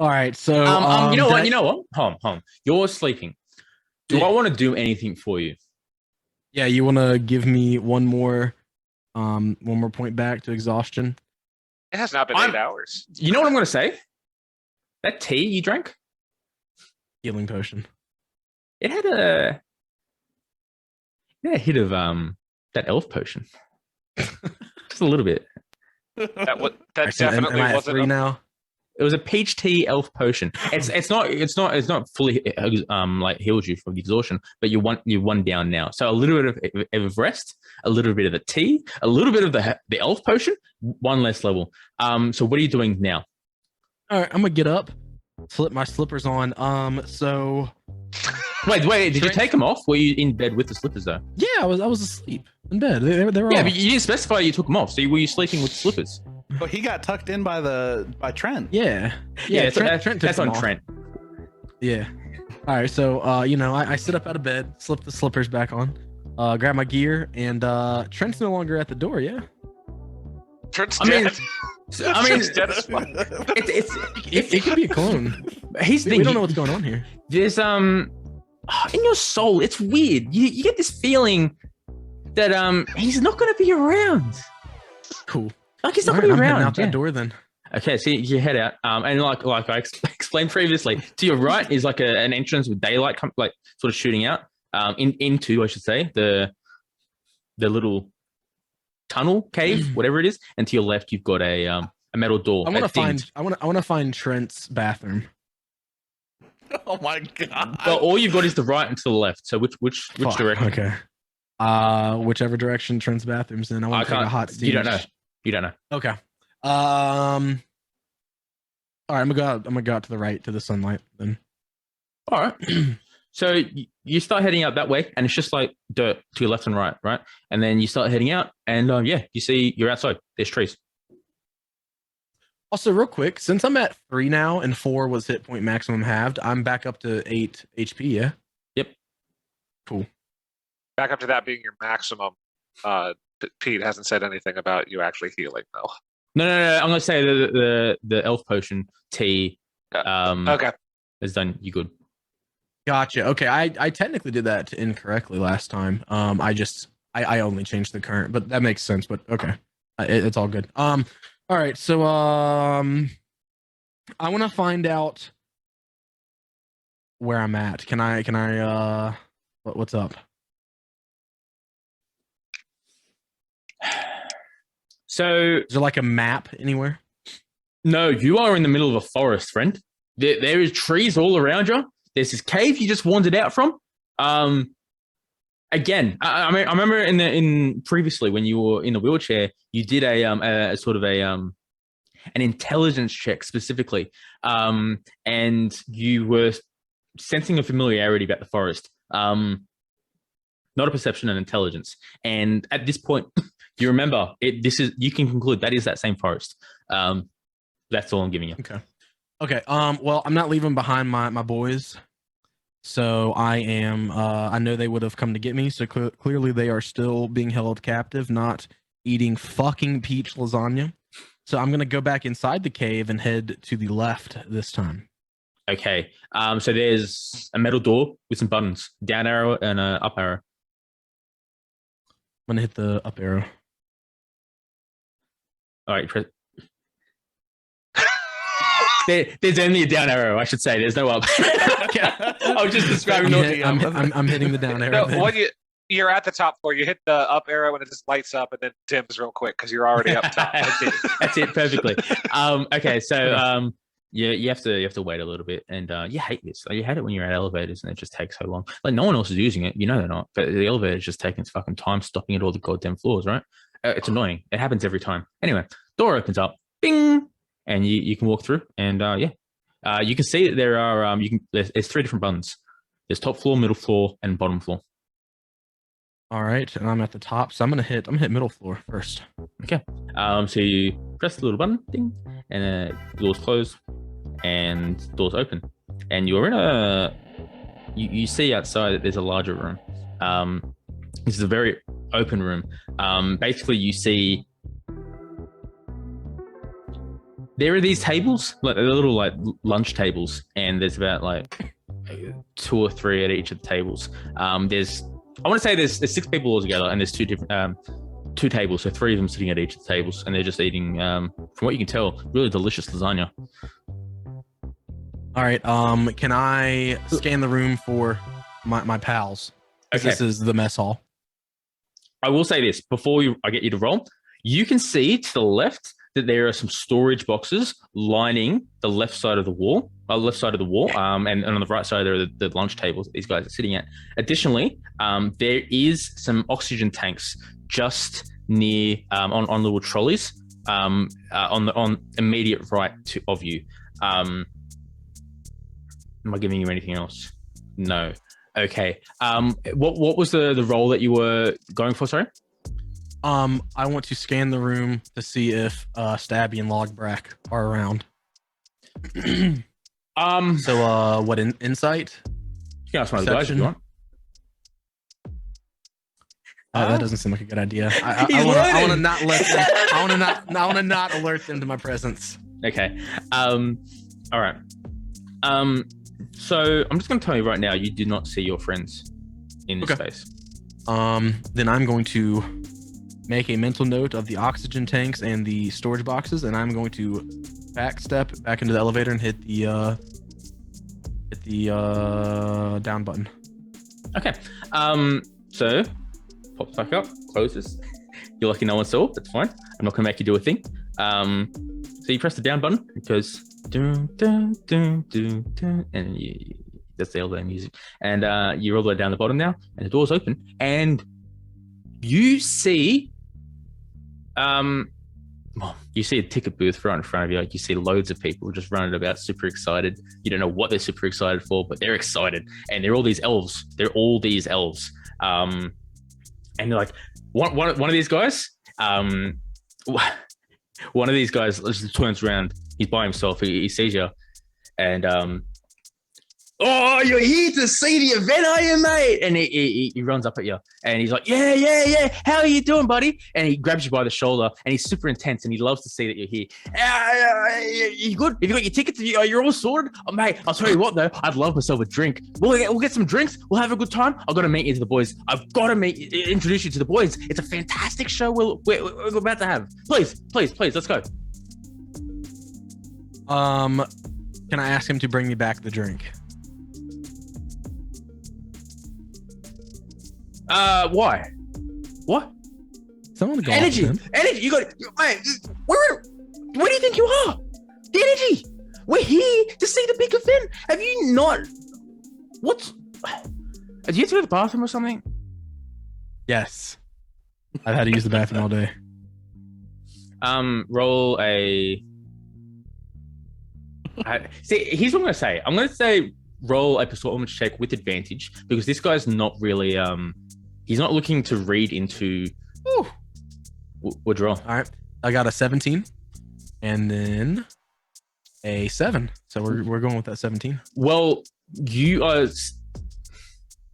All right. So, You know what? You know what? Home. You're sleeping. Do I want to do anything for you? Yeah, you want to give me one more point back to exhaustion? It has not been 8 hours. You know what I'm going to say? That tea you drank, Healing potion. it had a hit of that elf potion, just a little bit. That Right, definitely am I at wasn't. three now. It was a peach tea elf potion. It's not fully like heals you from the exhaustion, but you're one down now. So a little bit of rest, a little bit of the tea, a little bit of the elf potion, one less level. So what are you doing now? All right, I'm gonna get up, slip my slippers on. So Wait, did you take them off? Were you in bed with the slippers though? yeah, I was asleep in bed. They were Yeah, off. but you didn't specify you took them off. So were you sleeping with slippers? But he got tucked in by Trent. Yeah. Trent took That's them on off. Trent. Yeah. All right. So, I sit up out of bed, slip the slippers back on, grab my gear, and Trent's no longer at the door. Yeah. Trent's I mean, dead. Trent's dead as fuck. It could be a clone. He's We don't know what's going on here. There's in your soul, it's weird. You get this feeling that he's not going to be around. Cool. Like he's not All going right, to be I'm around. heading out that door then. Okay, so you head out, and like I explained previously, to your right is like an entrance with daylight, like sort of shooting out into, I should say, the little tunnel cave, whatever it is, and to your left you've got a metal door. I want to find Trent's bathroom. Oh my god! Well, all you've got is the right and to the left. So which Fuck, direction? Okay. Whichever direction Trent's bathroom's in. I want to take a hot steam. You don't know. Okay. All right. I'm gonna go out to the right to the sunlight then. All right. So you start heading out that way, and it's just like dirt to your left and right, right? And then you start heading out, and you see you're outside. There's trees. Also, real quick, since I'm at 3 now and 4 was hit point maximum halved, I'm back up to 8 HP. Yeah. Yep. Cool. Back up to that being your maximum. Pete hasn't said anything about you actually healing though. No. I'm gonna say the elf potion tea. Okay. Has done you good. Gotcha. Okay, I technically did that incorrectly last time. I only changed the current, but that makes sense. But okay, it's all good. All right. So I want to find out where I'm at. Can I what's up? So Is there like a map anywhere? no, you are in the middle of a forest, friend. There is trees all around you. There's this cave you just wandered out from. Again, I remember in previously when you were in the wheelchair, you did a sort of an intelligence check specifically, and you were sensing a familiarity about the forest. Not a perception, an intelligence. And at this point, you remember it. You can conclude that is that same forest. That's all I'm giving you. Okay. Well, I'm not leaving behind my boys. So I am. I know they would have come to get me. So clearly they are still being held captive, not eating fucking peach lasagna. So I'm gonna go back inside the cave and head to the left this time. Okay. So there's a metal door with some buttons, down arrow and a up arrow. I'm gonna hit the up arrow. All right. There's only a down arrow, I should say. There's no up. I was just describing. I'm hitting the down arrow. No, when you're at the top floor, you hit the up arrow and it just lights up and then dims real quick because you're already up top. That's it perfectly. Okay, so you have to wait a little bit, and you hate this. Like, you hate it when you're at elevators and it just takes so long. Like no one else is using it, you know they're not, but the elevator is just taking its fucking time, stopping at all the goddamn floors, right? It's annoying. It happens every time. Anyway, door opens up, bing, and you can walk through, and you can see that there are there's 3 different buttons. There's top floor, middle floor, and bottom floor. All right, and I'm at the top, so I'm gonna hit middle floor first. Okay. So you press the little button, ding, and doors close, and doors open, and you're in a. You see outside that there's a larger room. This is a very open room. Basically, you see. there are these tables, like they're little like lunch tables, and there's about like 2 or 3 at each of the tables. I want to say there's 6 people all together, and there's 2 different 2 tables, so 3 of them sitting at each of the tables, and they're just eating, from what you can tell, really delicious lasagna. All right. Can I scan the room for my pals? Okay. This is the mess hall. I will say this before I get you to roll. You can see to the left that there are some storage boxes lining the left side of the wall, and on the right side there are the lunch tables that these guys are sitting at. Additionally, there is some oxygen tanks just near on little trolleys on immediate right of you. Am I giving you anything else? No. Okay. What was the role that you were going for? Sorry. I want to scan the room to see if Stabby and Logbrak are around. So what insight? You can ask one of the guys if you want. That doesn't seem like a good idea. I want to not let them. I want to not alert them to my presence. Okay. All right. So I'm just going to tell you right now, you do not see your friends in this space. Then I'm going to make a mental note of the oxygen tanks and the storage boxes, and I'm going to step back into the elevator and hit the down button. Okay. So pops back up, closes. You're lucky no one saw. That's fine. I'm not going to make you do a thing. So you press the down button. It goes dun, dun, dun, dun, dun, and that's the elevator music. And you're all the way down the bottom now, and the door's open, and you see you see a ticket booth right in front of you. You see loads of people just running about, super excited. You don't know what they're super excited for, but they're excited. And they're all these elves. And they're like, one of these guys, just turns around. He's by himself. He sees you, and oh, you're here to see the event, are you, mate? And he runs up at you, and he's like, yeah. How are you doing, buddy? And he grabs you by the shoulder, and he's super intense, and he loves to see that you're here. You good? Have you got your tickets? You're all sorted? Oh, mate, I'll tell you what, though. I'd love myself a drink. We'll get some drinks. We'll have a good time. I've got to meet you to the boys. I've got to introduce you to the boys. It's a fantastic show we're about to have. Please, let's go. Can I ask him to bring me back the drink? Why? What? Someone go energy. You got, mate. Where do you think you are? The energy. We're here to see the big event. Have you not? Did you have to go to the bathroom or something? Yes. I've had to use the bathroom all day. Roll a. See, here's what I'm gonna say. I'm gonna say roll a performance check with advantage because this guy's not really he's not looking to read into withdrawal. All right, I got a 17 and then a 7, so we're going with that 17. Well, you're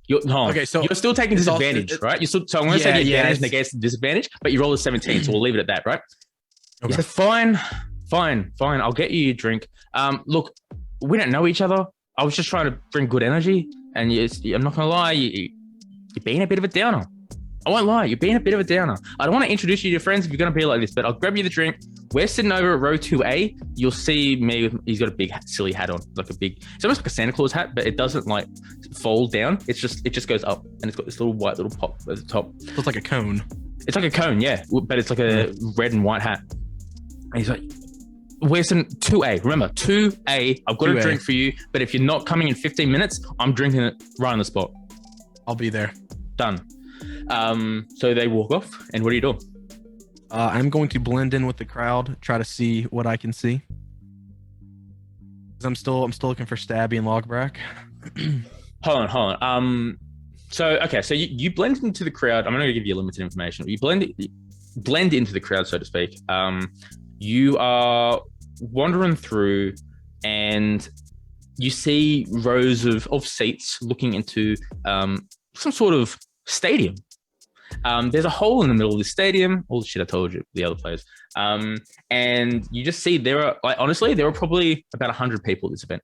okay, so you're still taking disadvantage, right? So I'm going to say the advantage negates the disadvantage, but you roll a 17, so we'll leave it at that, right? Okay. He said, fine. I'll get you your drink. Look, we don't know each other. I was just trying to bring good energy, and I'm not gonna lie, you're being a bit of a downer. I won't lie, you're being a bit of a downer. I don't want to introduce you to your friends if you're gonna be like this, but I'll grab you the drink. We're sitting over at row 2A. You'll see me. He's got a big silly hat on, it's almost like a Santa Claus hat, but it doesn't like fold down. It just goes up, and it's got this white little pop at the top. So it's like a cone. It's like a cone, yeah, but it's like a red and white hat. And he's like, where's 2A? Remember, 2A. I've got 2A. A drink for you, but if you're not coming in 15 minutes, I'm drinking it right on the spot. I'll be there. Done. So they walk off, and what are you doing? I'm going to blend in with the crowd, try to see what I can see. I'm still looking for Stabby and Logbrak. Hold on. So you blend into the crowd. I'm not going to give you limited information. You blend into the crowd, so to speak. You are wandering through, and you see rows of seats looking into some sort of stadium. There's a hole in the middle of the stadium. All the shit I told you, the other players. And you just see there are, like, honestly, there are probably about 100 people at this event.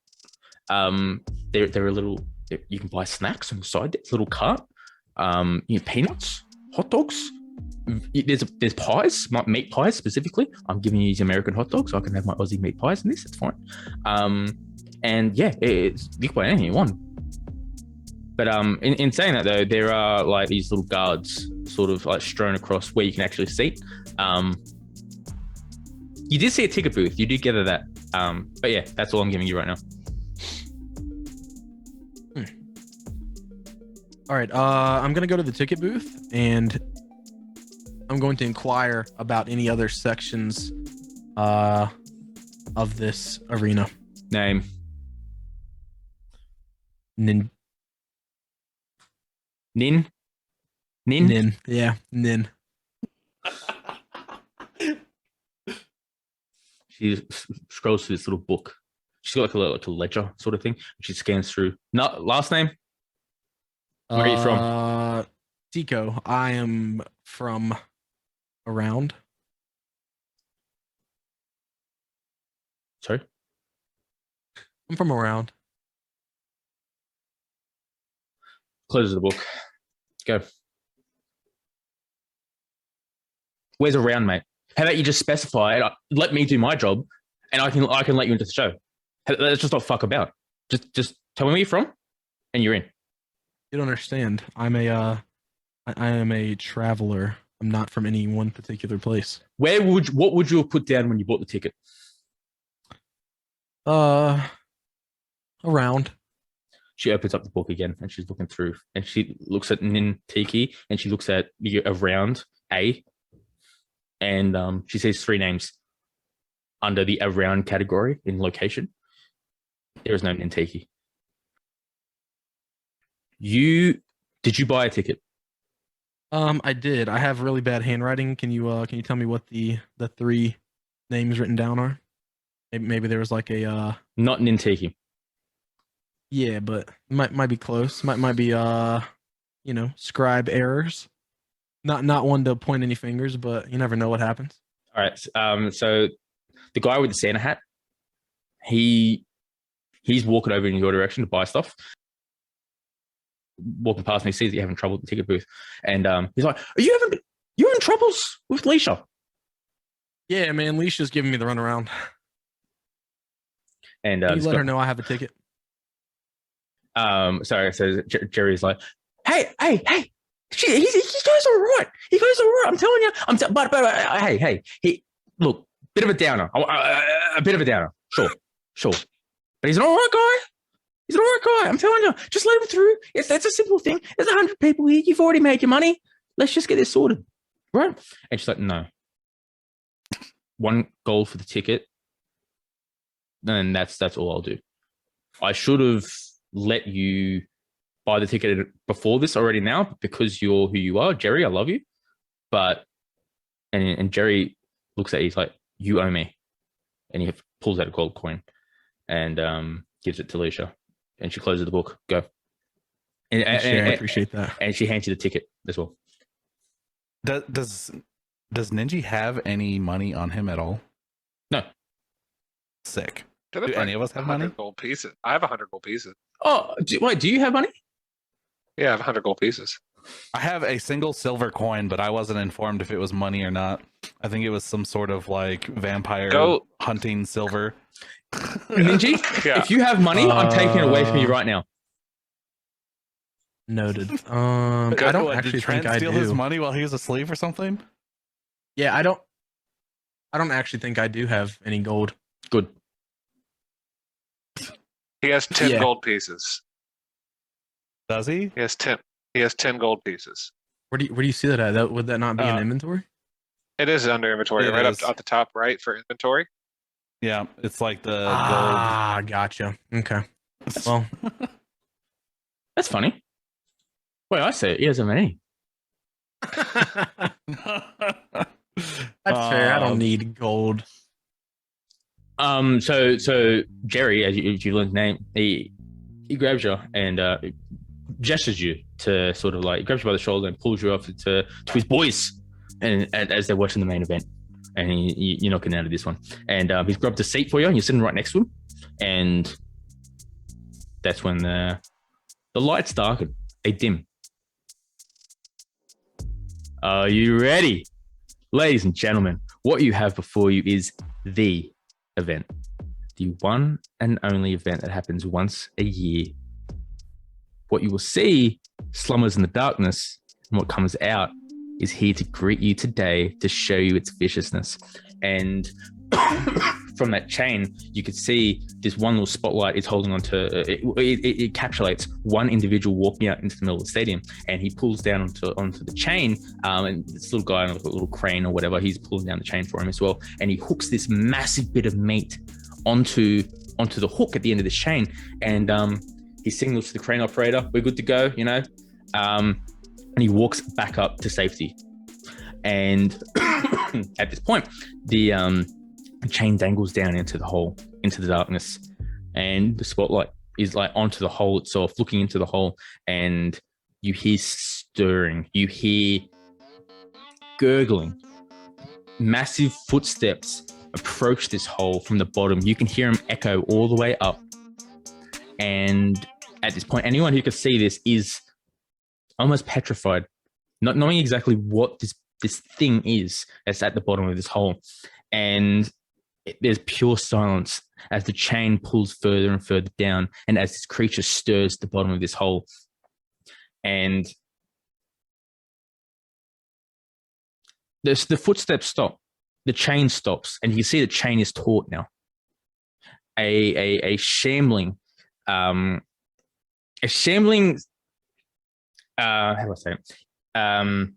There are little, you can buy snacks on the side. There's a little cart. Peanuts, hot dogs. There's pies, meat pies specifically. I'm giving you these American hot dogs, so I can have my Aussie meat pies in this. It's fine. And yeah, you can buy anything you want. But in saying that though, there are like these little guards sort of like strewn across where you can actually seat. You did see a ticket booth. You did gather that. But yeah, that's all I'm giving you right now. All right. I'm gonna go to the ticket booth and I'm going to inquire about any other sections of this arena. Name. Nin. Nin. Yeah, Nin. She scrolls through this little book. She's got like a ledger sort of thing. She scans through. No, last name? Where are you from? Tico. I am from around. Sorry? I'm from around. Closes the book. Go. Where's around, mate? How about you just specify it? Let me do my job, and I can let you into the show. Let's just not fuck about. Just tell me where you're from, and you're in. You don't understand. I am a traveler. I'm not from any one particular place. What would you have put down when you bought the ticket? Around. She opens up the book again and she's looking through and she looks at Nin Tiki and she looks at around A and she sees 3 names under the around category in location. There is no Nin Tiki. Did you buy a ticket? I did. I have really bad handwriting. Can you tell me what the 3 names written down are? Maybe there was like a Not Nin Tiki. Yeah, but might be close. Might be scribe errors. Not one to point any fingers, but you never know what happens. All right. So the guy with the Santa hat, he's walking over in your direction to buy stuff. Walking past me, sees that you're having trouble with the ticket booth, and he's like, "Are you having troubles with Leisha?" Yeah, man, Leisha's giving me the runaround. And you let her know I have a ticket. Sorry. So Jerry's like, hey, he goes all right. He goes all right. I'm telling you. But hey, look, bit of a downer. A bit of a downer. Sure. But he's an all right guy. He's an all right guy. I'm telling you. Just let him through. That's a simple thing. There's 100 people here. You've already made your money. Let's just get this sorted, right? And she's like, no. 1 gold for the ticket. And that's all I'll do. I should have let you buy the ticket before this already now, but because you're who you are, Jerry, I love you. But and Jerry looks at you, he's like, you owe me. And he pulls out a gold coin and gives it to Leisha. And she closes the book. Go. And I appreciate that. And she hands you the ticket as well. Does Ninji have any money on him at all? No. Sick. Do any of us have money? Gold pieces. I have 100 gold pieces. Oh, do you have money? Yeah, I have 100 gold pieces. I have a single silver coin, but I wasn't informed if it was money or not. I think it was some sort of like vampire hunting silver. Ninji, Yeah. if you have money, I'm taking it away from you right now. Noted. I don't actually did Trent think I steal do. his money while he was asleep or something? Yeah, I don't actually think I do have any gold. Good. He has 10 Yeah. gold pieces. Does he? He has 10 gold pieces. Where do you see that at? Would that not be in inventory? It is under inventory, It right is. up at the top right for inventory. Yeah, it's like the Gotcha. Okay. gold. Well, That's funny. Wait, I say it. He hasn't any. that's fair. I don't need gold. So Jerry, as you learn his name, he grabs you and gestures you to sort of like, he grabs you by the shoulder and pulls you up to his boys, and as they're watching the main event, and you're not getting out of this one. And he's grabbed a seat for you, and you're sitting right next to him, and that's when the lights darken, they dim. Are you ready? Ladies and gentlemen, what you have before you is the event. The one and only event that happens once a year. What you will see slumbers in the darkness, and what comes out is here to greet you today to show you its viciousness. And from that chain, you could see this one little spotlight is holding onto it encapsulates one individual walking out into the middle of the stadium, and he pulls down onto the chain, and this little guy on a little crane or whatever, he's pulling down the chain for him as well, and he hooks this massive bit of meat onto the hook at the end of this chain, and he signals to the crane operator, we're good to go, and he walks back up to safety. And at this point, the chain dangles down into the hole, into the darkness, and the spotlight is like onto the hole itself, looking into the hole, and you hear stirring, you hear gurgling, massive footsteps approach this hole from the bottom. You can hear them echo all the way up, and at this point, anyone who can see this is almost petrified, not knowing exactly what this thing is that's at the bottom of this hole. And there's pure silence as the chain pulls further and further down, and as this creature stirs the bottom of this hole. And the footsteps stop, the chain stops, and you can see the chain is taut now. A shambling, how do I say it?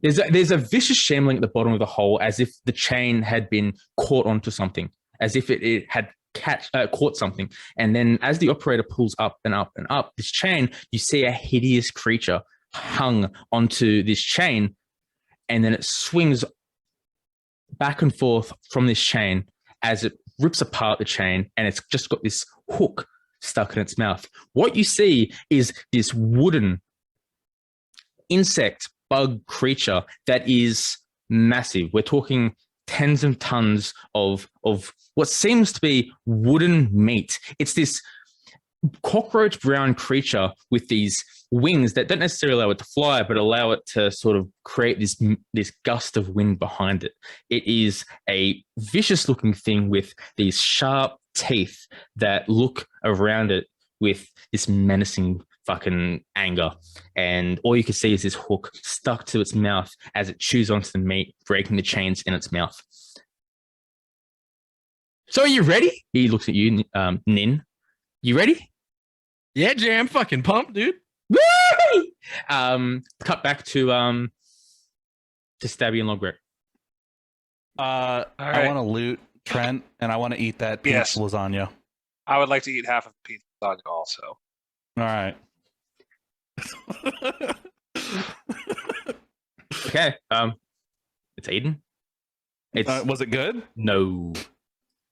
There's a vicious shambling at the bottom of the hole, as if the chain had been caught onto something, as if it had caught something. And then as the operator pulls up and up and up this chain, you see a hideous creature hung onto this chain, and then it swings back and forth from this chain as it rips apart the chain, and it's just got this hook stuck in its mouth. What you see is this wooden insect bug creature that is massive. We're talking tens of tons of what seems to be wooden meat. It's this cockroach brown creature with these wings that don't necessarily allow it to fly, but allow it to sort of create this gust of wind behind it. It is a vicious looking thing with these sharp teeth that look around it with this menacing fucking anger, and all you can see is this hook stuck to its mouth as it chews onto the meat, breaking the chains in its mouth. So are you ready? He looks at you, Nin. You ready? Yeah, Jay, I'm fucking pumped, dude. Woo! Cut back to Stabby and Logbrak. All I right. want to loot Trent, and I want to eat that pizza Yes. lasagna. I would like to eat half of the pizza lasagna also. All right. Okay. It's Aiden. It's Was it good? no.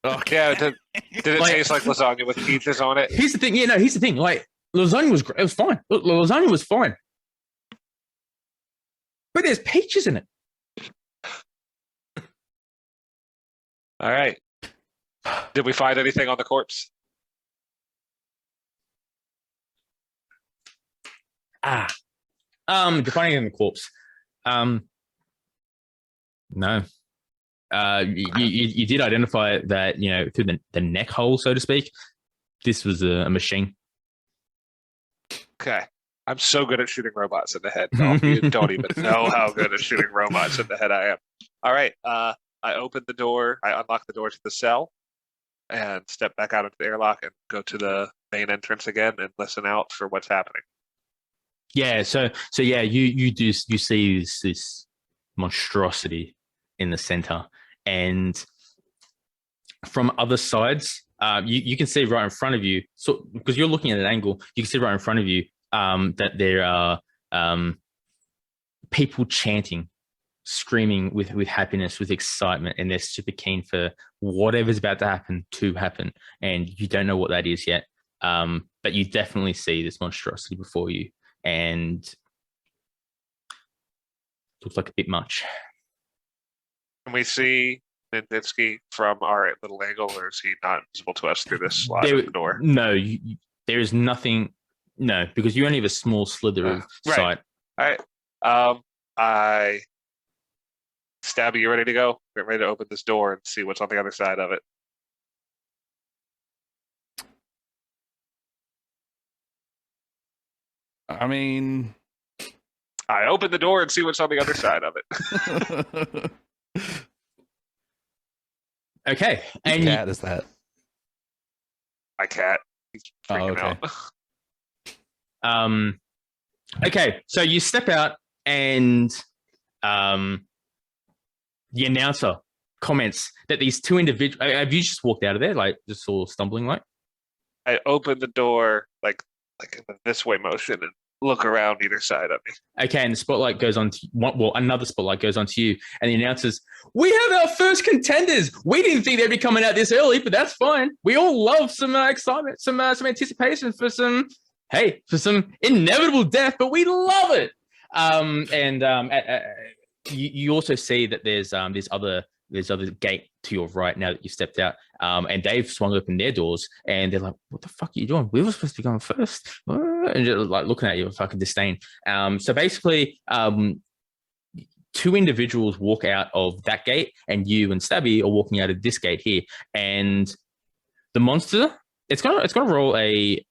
Okay. Yeah, did it Like- taste like lasagna with pizzas on it? Here's the thing. Yeah, no. Here's the thing. Like lasagna was great. It was fine. Lasagna was fine, but there's peaches in it. All right. Did we find anything on the corpse? Defining in the corpse. No. You did identify that, through the neck hole, so to speak. This was a machine. Okay. I'm so good at shooting robots in the head. No, you don't even know how good at shooting robots in the head I am. All right. I open the door. I unlock the door to the cell and step back out into the airlock and go to the main entrance again and listen out for what's happening. Yeah. So yeah, you see this monstrosity in the center, and from other sides, you can see right in front of you. So because you're looking at an angle, you can see right in front of you that there are people chanting, screaming with happiness, with excitement, and they're super keen for whatever's about to happen, and you don't know what that is yet. But you definitely see this monstrosity before you, and looks like a bit much. Can we see Ninditsky from our little angle, or is he not visible to us through this slot in the door? No, there is nothing. No, because you only have a small slither of sight. All right. Stabby, you ready to go? Get ready to open this door and see what's on the other side of it. I mean, I open the door and see what's on the other side of it. Okay. And cat is that? My cat. He's freaking out. Okay, so you step out and the announcer comments that these two individuals. Have you just walked out of there, like just all stumbling like? I open the door like in this way motion and look around either side of me. Okay, and the spotlight goes on to another spotlight goes on to you, and the announcers, we have our first contenders. We didn't think they'd be coming out this early, but that's fine. We all love some excitement, some anticipation for some inevitable death, but we love it. You also see that there's other gate to your right now that you stepped out, and they've swung open their doors, and they're like, "What the fuck are you doing? We were supposed to be going first," and just like looking at you with fucking disdain. So basically, two individuals walk out of that gate, and you and Stabby are walking out of this gate here, and the monster it's gonna roll a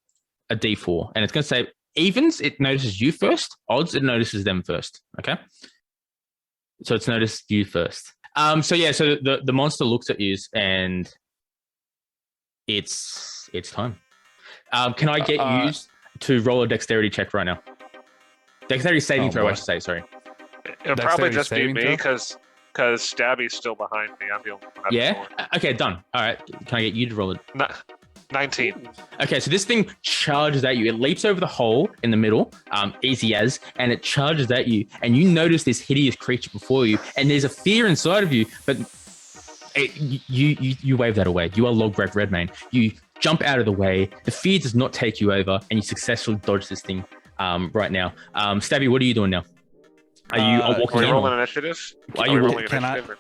d4, and it's gonna say evens. It notices you first. Odds, it notices them first. Okay. So it's noticed you first. So the monster looks at you and it's time. Can I get you to roll a dexterity check right now? Dexterity saving throw, I should say, sorry. It'll probably just be me because Stabby's still behind me. I'm the only one. Yeah? Okay, done. All right. Can I get you to roll it? 19. Okay, so this thing charges at you. It leaps over the hole in the middle, easy as, and it charges at you. And you notice this hideous creature before you, and there's a fear inside of you, but you wave that away. You are Logbrak Redmane. You jump out of the way. The fear does not take you over, and you successfully dodge this thing right now. Stabby, what are you doing now? Are you walking in? Rolling initiative? Are you rolling initiative?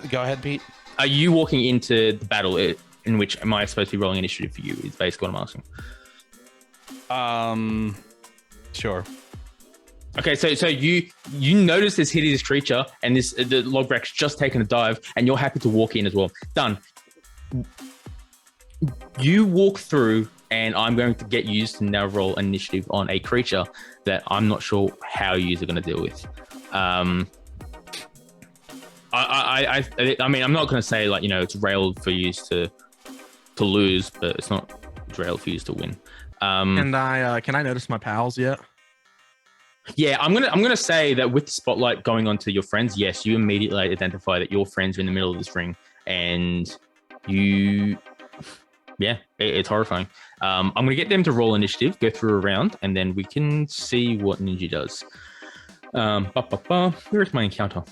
Go ahead, Pete. Are you walking into the battle in which am I supposed to be rolling initiative for you? Is basically what I'm asking. Sure. Okay, so you notice this hideous creature, and the Logbrak's just taken a dive, and you're happy to walk in as well. Done. You walk through, and I'm going to get you to now roll initiative on a creature that I'm not sure how you are going to deal with. I mean, I'm not going to say like, it's railed for you to lose, but it's not railed for you to win. And can I notice my pals yet? Yeah, I'm gonna say that with the spotlight going on to your friends, yes, you immediately identify that your friends are in the middle of this ring, and it's horrifying. I'm gonna get them to roll initiative, go through a round, and then we can see what Ninji does. Where is my encounter?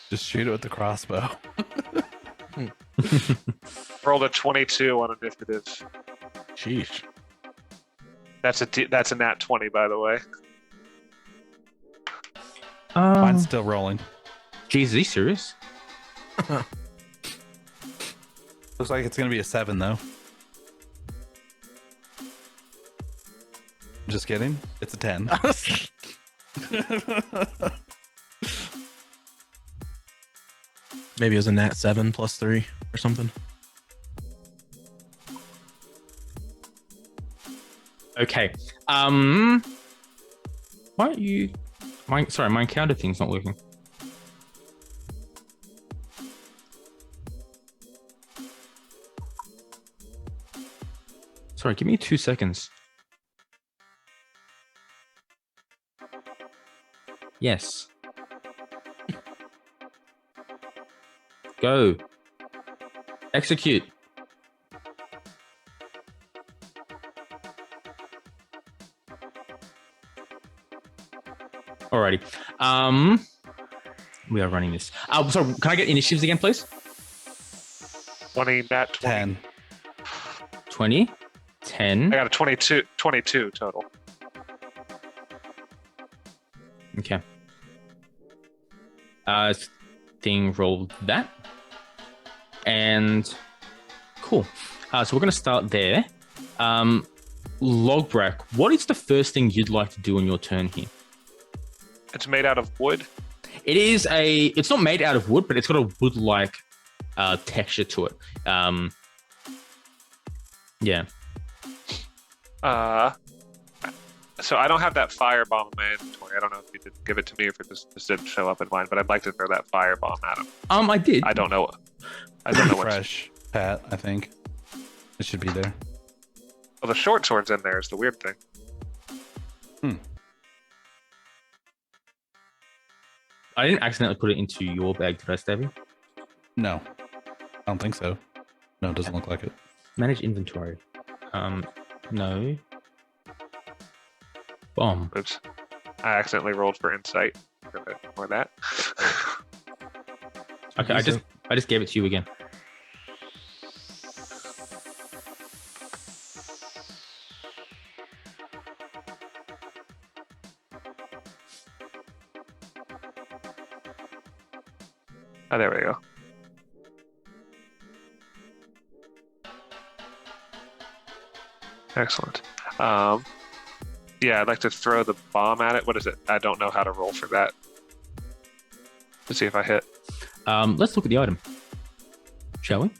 Just shoot it with the crossbow. Rolled a 22 on initiative. Sheesh. That's a nat 20, by the way. Mine's still rolling. Jeez, are you serious? Looks like it's gonna be a 7 though. Just kidding. It's a 10. Maybe it was a nat 7 plus 3 or something. Okay. Why don't you... my encounter thing's not working. Sorry, give me 2 seconds. Yes. Go. Execute. Alrighty. We are running this. So can I get initiatives again, please? 20, nat 20. 10. 20, 10. I got a 22 total. Okay. Thing rolled that. And cool. So we're going to start there. Logbrak, what is the first thing you'd like to do on your turn here? It's made out of wood. It's not made out of wood, but it's got a wood-like texture to it. Yeah. So I don't have that firebomb in my inventory. I don't know if you did give it to me or if it just didn't show up in mine, but I'd like to throw that firebomb at him. I did. I don't know what. Fresh, Pat, I think. It should be there. Well, the short sword's in there is the weird thing. I didn't accidentally put it into your bag, did I, Stabby? No. I don't think so. No, it doesn't look like it. Manage inventory. No. Bomb. Oops. I accidentally rolled for insight. Or that. Okay, I just gave it to you again. Oh, there we go. Excellent. Yeah, I'd like to throw the bomb at it. What is it? I don't know how to roll for that. Let's see if I hit. Let's look at the item. Shall we?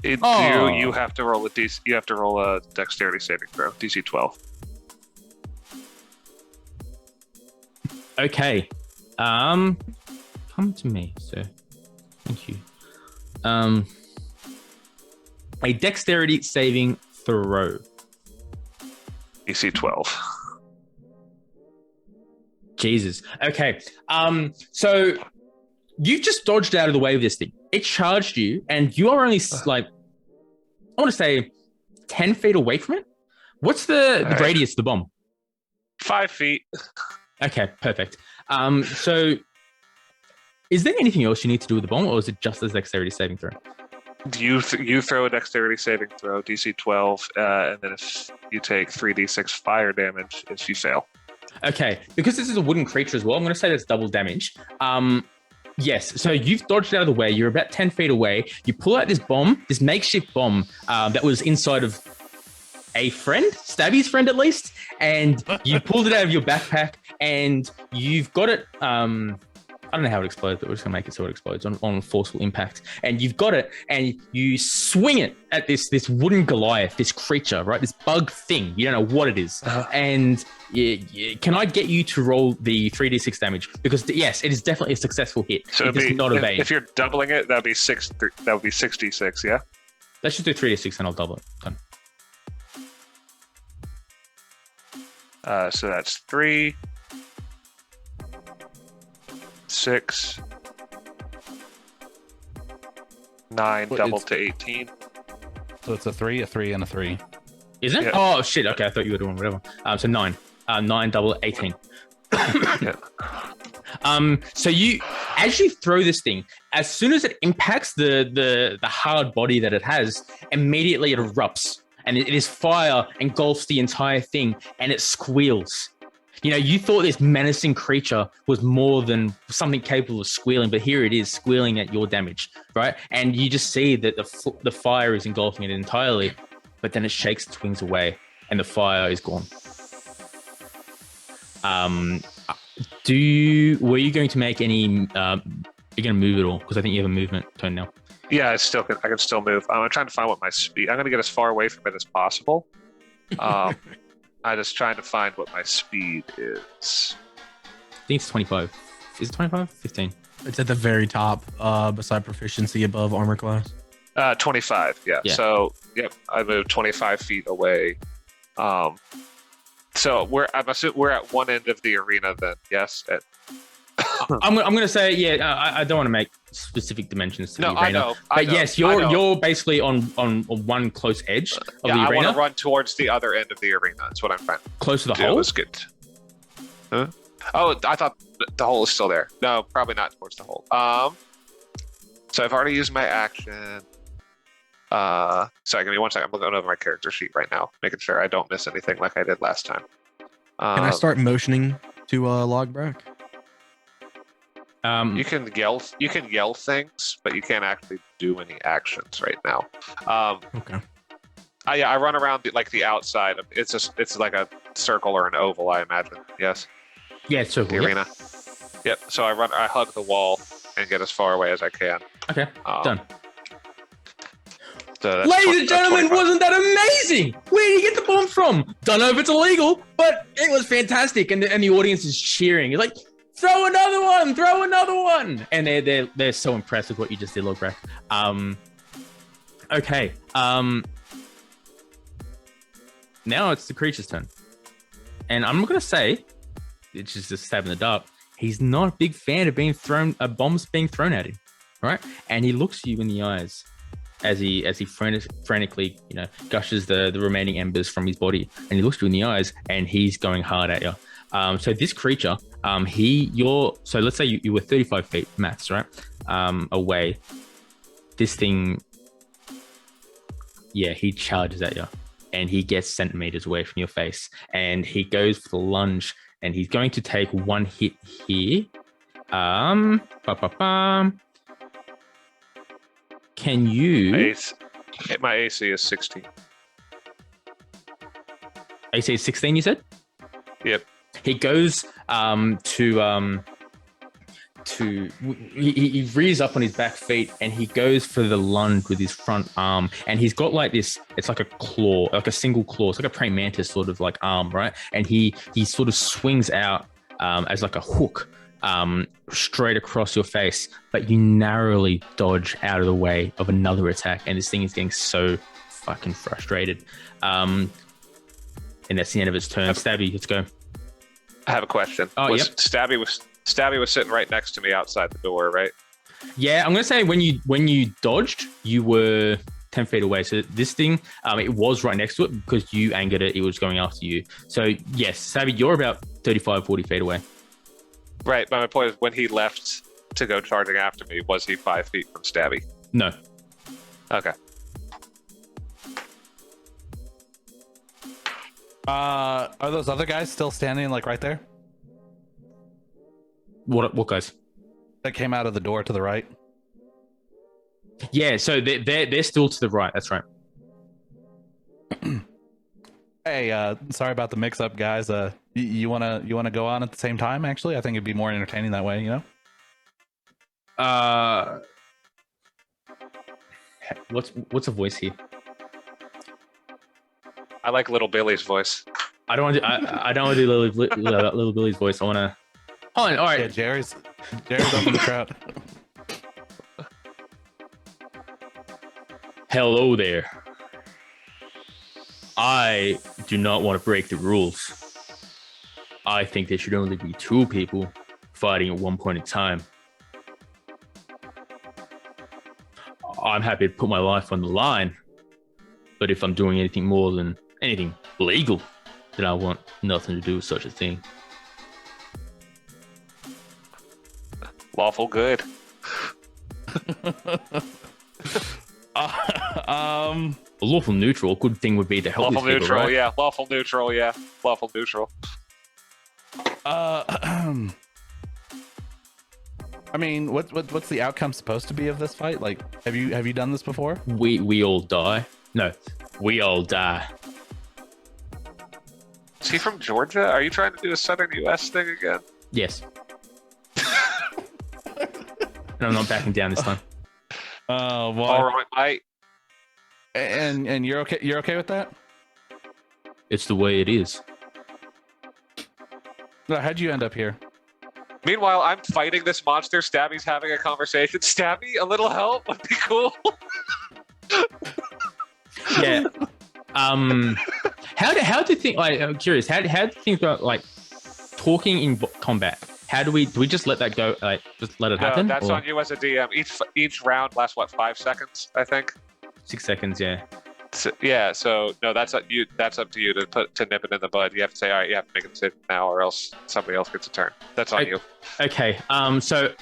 You have to roll a DC. You have to roll a dexterity saving throw, DC 12. Okay. Come to me, sir. Thank you. A dexterity saving throw. DC 12. Jesus. Okay. So you've just dodged out of the way of this thing. It charged you, and you are only like, I want to say 10 feet away from it. What's the radius of the bomb? 5 feet. Okay, perfect. So is there anything else you need to do with the bomb, or is it just a dexterity saving throw? You throw a dexterity saving throw, DC 12, and then if you take 3d6 fire damage if you fail. Okay, because this is a wooden creature as well, I'm going to say that's double damage. Yes, so you've dodged out of the way. You're about 10 feet away. You pull out this bomb, this makeshift bomb that was inside of a friend, Stabby's friend at least, and you pulled it out of your backpack, and you've got it. I don't know how it explodes, but we're just gonna make it so it explodes on forceful impact. And you've got it, and you swing it at this wooden Goliath, this creature, right? This bug thing. You don't know what it is. And can I get you to roll the 3d6 damage? Because yes, it is definitely a successful hit. So it does not evade. If you're doubling it, that'd be 6d6. Yeah. Let's just do 3d6, and I'll double it. Done. So that's 3, 6, 9, doubled to 18. So it's a 3, and a 3. Is it? Yeah. Oh shit! Okay, I thought you were doing whatever. So 9, 9 double 18. Yeah. So as you throw this thing, as soon as it impacts the hard body that it has, immediately it erupts, and it is fire engulfs the entire thing, and it squeals. You know, you thought this menacing creature was more than something capable of squealing, but here it is squealing at your damage, right? And you just see that the fire is engulfing it entirely, but then it shakes its wings away, and the fire is gone. Were you going to make any? You're going to move at all? Because I think you have a movement turn now. Yeah, I can still move. I'm trying to find what my speed. I'm going to get as far away from it as possible. I'm just trying to find what my speed is. I think it's 25. Is it 25? 15. It's at the very top, beside proficiency above armor class. 25. Yeah. So yep, I moved 25 feet away. So we're at one end of the arena then. Yes. I'm going to say, I don't want to make specific dimensions to the arena. I know. But yes, you're basically on one close edge of the arena. I want to run towards the other end of the arena. That's what I'm trying. Close to the hole? Let's get. Huh? Oh, I thought the hole is still there. No, probably not towards the hole. So I've already used my action. Sorry, give me 1 second. I'm looking over my character sheet right now, making sure I don't miss anything like I did last time. Can I start motioning to Logbrak? You can yell things, but you can't actually do any actions right now. Okay. I run around the outside. It's like a circle or an oval, I imagine. Yes. Yeah, it's circle. The arena. Yep. So I hug the wall and get as far away as I can. Okay. Done. So Ladies and gentlemen, wasn't that amazing? Where did you get the bomb from? Don't know if it's illegal, but it was fantastic. And the audience is cheering. You're like, throw another one, throw another one. And they're so impressed with what you just did, Logbrak. Okay. Now it's the creature's turn. And I'm not going to say, it's just a stab in the dark, he's not a big fan of bombs being thrown at him, right? And he looks you in the eyes as he frantically, gushes the remaining embers from his body. And he looks you in the eyes and he's going hard at you. So this creature, so let's say you were 35 feet max, right? Away. This thing, he charges at you. And he gets centimeters away from your face. And he goes for the lunge. And he's going to take one hit here. Can you... My AC is 16. AC is 16, you said? Yep. He goes he rears up on his back feet and he goes for the lunge with his front arm, and he's got like this, it's like a claw, like a single claw, it's like a praying mantis sort of like arm, right? And he sort of swings out as like a hook straight across your face, but you narrowly dodge out of the way of another attack, and this thing is getting so fucking frustrated. And that's the end of its turn. Stabby, let's go. I have a question. Oh, yep. Stabby was sitting right next to me outside the door, right? Yeah, I'm gonna say when you dodged, you were 10 feet away. So this thing, it was right next to it because you angered it. It was going after you. So yes, Stabby, you're about 35, 40 feet away. Right, but my point is, when he left to go charging after me, was he 5 feet from Stabby? No. Okay. Are those other guys still standing like right there? What guys? That came out of the door to the right. Yeah, so they're still to the right. That's right. Hey, sorry about the mix-up, guys. You wanna go on at the same time? Actually, I think it'd be more entertaining that way. What's a voice here? I like Little Billy's voice. I don't want to do Little Billy's voice. I want to. Oh, all right. Yeah, Jerry's up in the crowd. Hello there. I do not want to break the rules. I think there should only be 2 people fighting at one point in time. I'm happy to put my life on the line, but if I'm doing anything more than anything legal, then I want nothing to do with such a thing. Lawful good. Lawful neutral. A good thing would be to help lawful these people, neutral, right? yeah. Lawful neutral, yeah. Lawful neutral. I mean, what's the outcome supposed to be of this fight? Like, have you done this before? We all die. No, we all die. Is he from Georgia? Are you trying to do a Southern U.S. thing again? Yes. And I'm not backing down this time. Oh, well. All right, mate. And you're okay? You're okay with that? It's the way it is. How'd you end up here? Meanwhile, I'm fighting this monster. Stabby's having a conversation. Stabby, a little help would be cool. Yeah. How do you think? Like, I'm curious. How do you think about like talking in combat? Do we just let that go? Like, just let it happen? No, that's on you as a DM. Each round lasts 5 seconds, I think. 6 seconds, yeah. So no, that's up you. That's up to you to nip it in the bud. You have to say, all right, you have to make a decision now, or else somebody else gets a turn. That's on you. Okay. So,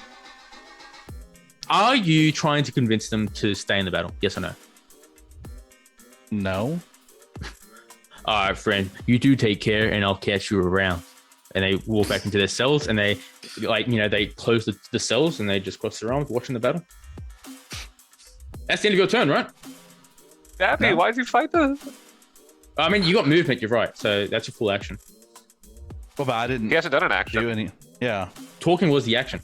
are you trying to convince them to stay in the battle? Yes or no? No. All right, friend. You do take care, and I'll catch you around. And they walk back into their cells, and they, they close the cells, and they just cross their arms, watching the battle. That's the end of your turn, right? Stabby, why did you fight the? I mean, you got movement. You're right. So that's your full action. Well, but I didn't. He hasn't done an action. Do any? Yeah. Talking was the action.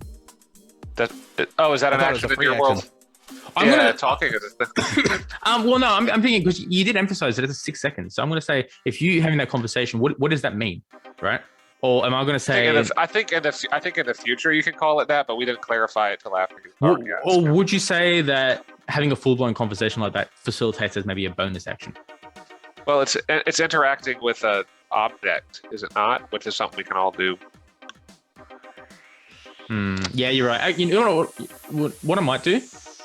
Is that an action in your world? Talking is a thing. Well, no, I'm thinking because you did emphasize that it's 6 seconds. So I'm going to say, if you having that conversation, what does that mean, right? Or am I going to say? I think in the future you can call it that, but we didn't clarify it till after you or would you say that having a full blown conversation like that facilitates as maybe a bonus action? Well, it's interacting with an object, is it not? Which is something we can all do. Yeah, you're right. You know what I might do?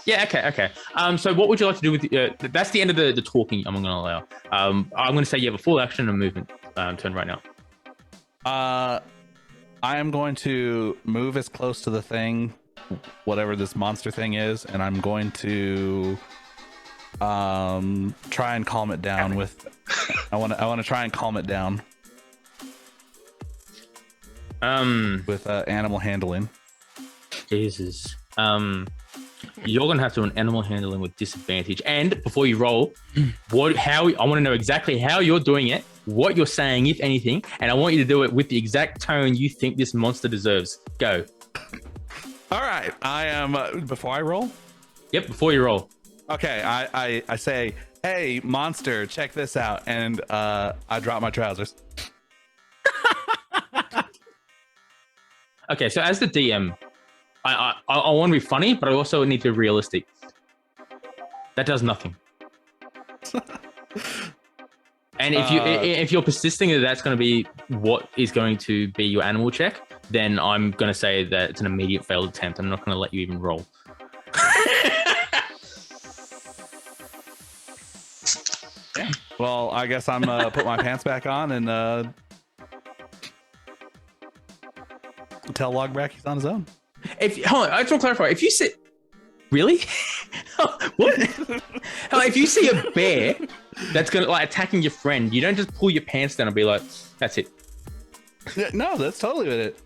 Yeah, okay. So what would you like to do with that's the end of the talking I'm going to allow. I'm going to say you have a full action and movement turn right now. I am going to move as close to the thing, whatever this monster thing is, and I'm going to try and calm it down with I want to try and calm it down with animal handling. Jesus. You're gonna have to do an animal handling with disadvantage. And before you roll, I want to know exactly how you're doing it, what you're saying, if anything, and I want you to do it with the exact tone you think this monster deserves. Go. All right. I am before I roll. Yep. Before you roll. Okay. I say, hey, monster, check this out, and I drop my trousers. Okay. So as the DM, I want to be funny, but I also need to be realistic. That does nothing. And if you're persisting that that's going to be what is going to be your animal check, then I'm going to say that it's an immediate failed attempt. I'm not going to let you even roll. Yeah. Well, I guess I'm put my pants back on and tell Logbrak he's on his own. Hold on, I just want to clarify. If you sit, really? What? If you see a bear that's gonna attacking your friend, you don't just pull your pants down and be like, "That's it." Yeah, no, that's totally with it.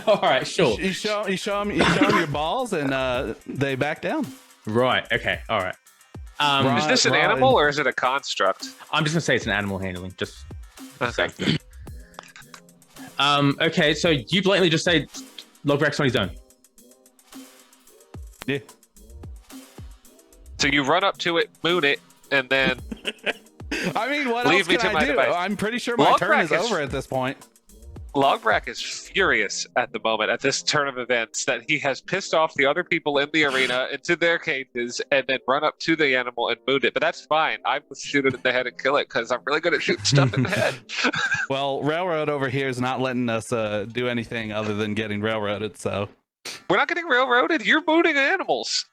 All right, sure. You show them your balls, and they back down. Right. Okay. All right. Is this an animal or is it a construct? I'm just gonna say it's an animal handling. Just okay. Okay. So you blatantly just say Logbrak's on his own. Yeah. So you run up to it, moon it, and then. I mean, what else can I do? Device. I'm pretty sure my turn is over at this point. Logbrak is furious at the moment at this turn of events that he has pissed off the other people in the arena into their cages and then run up to the animal and moon it. But that's fine. I will shoot it in the head and kill it because I'm really good at shooting stuff in the head. Well, Railroad over here is not letting us do anything other than getting railroaded. So we're not getting railroaded. You're mooning animals.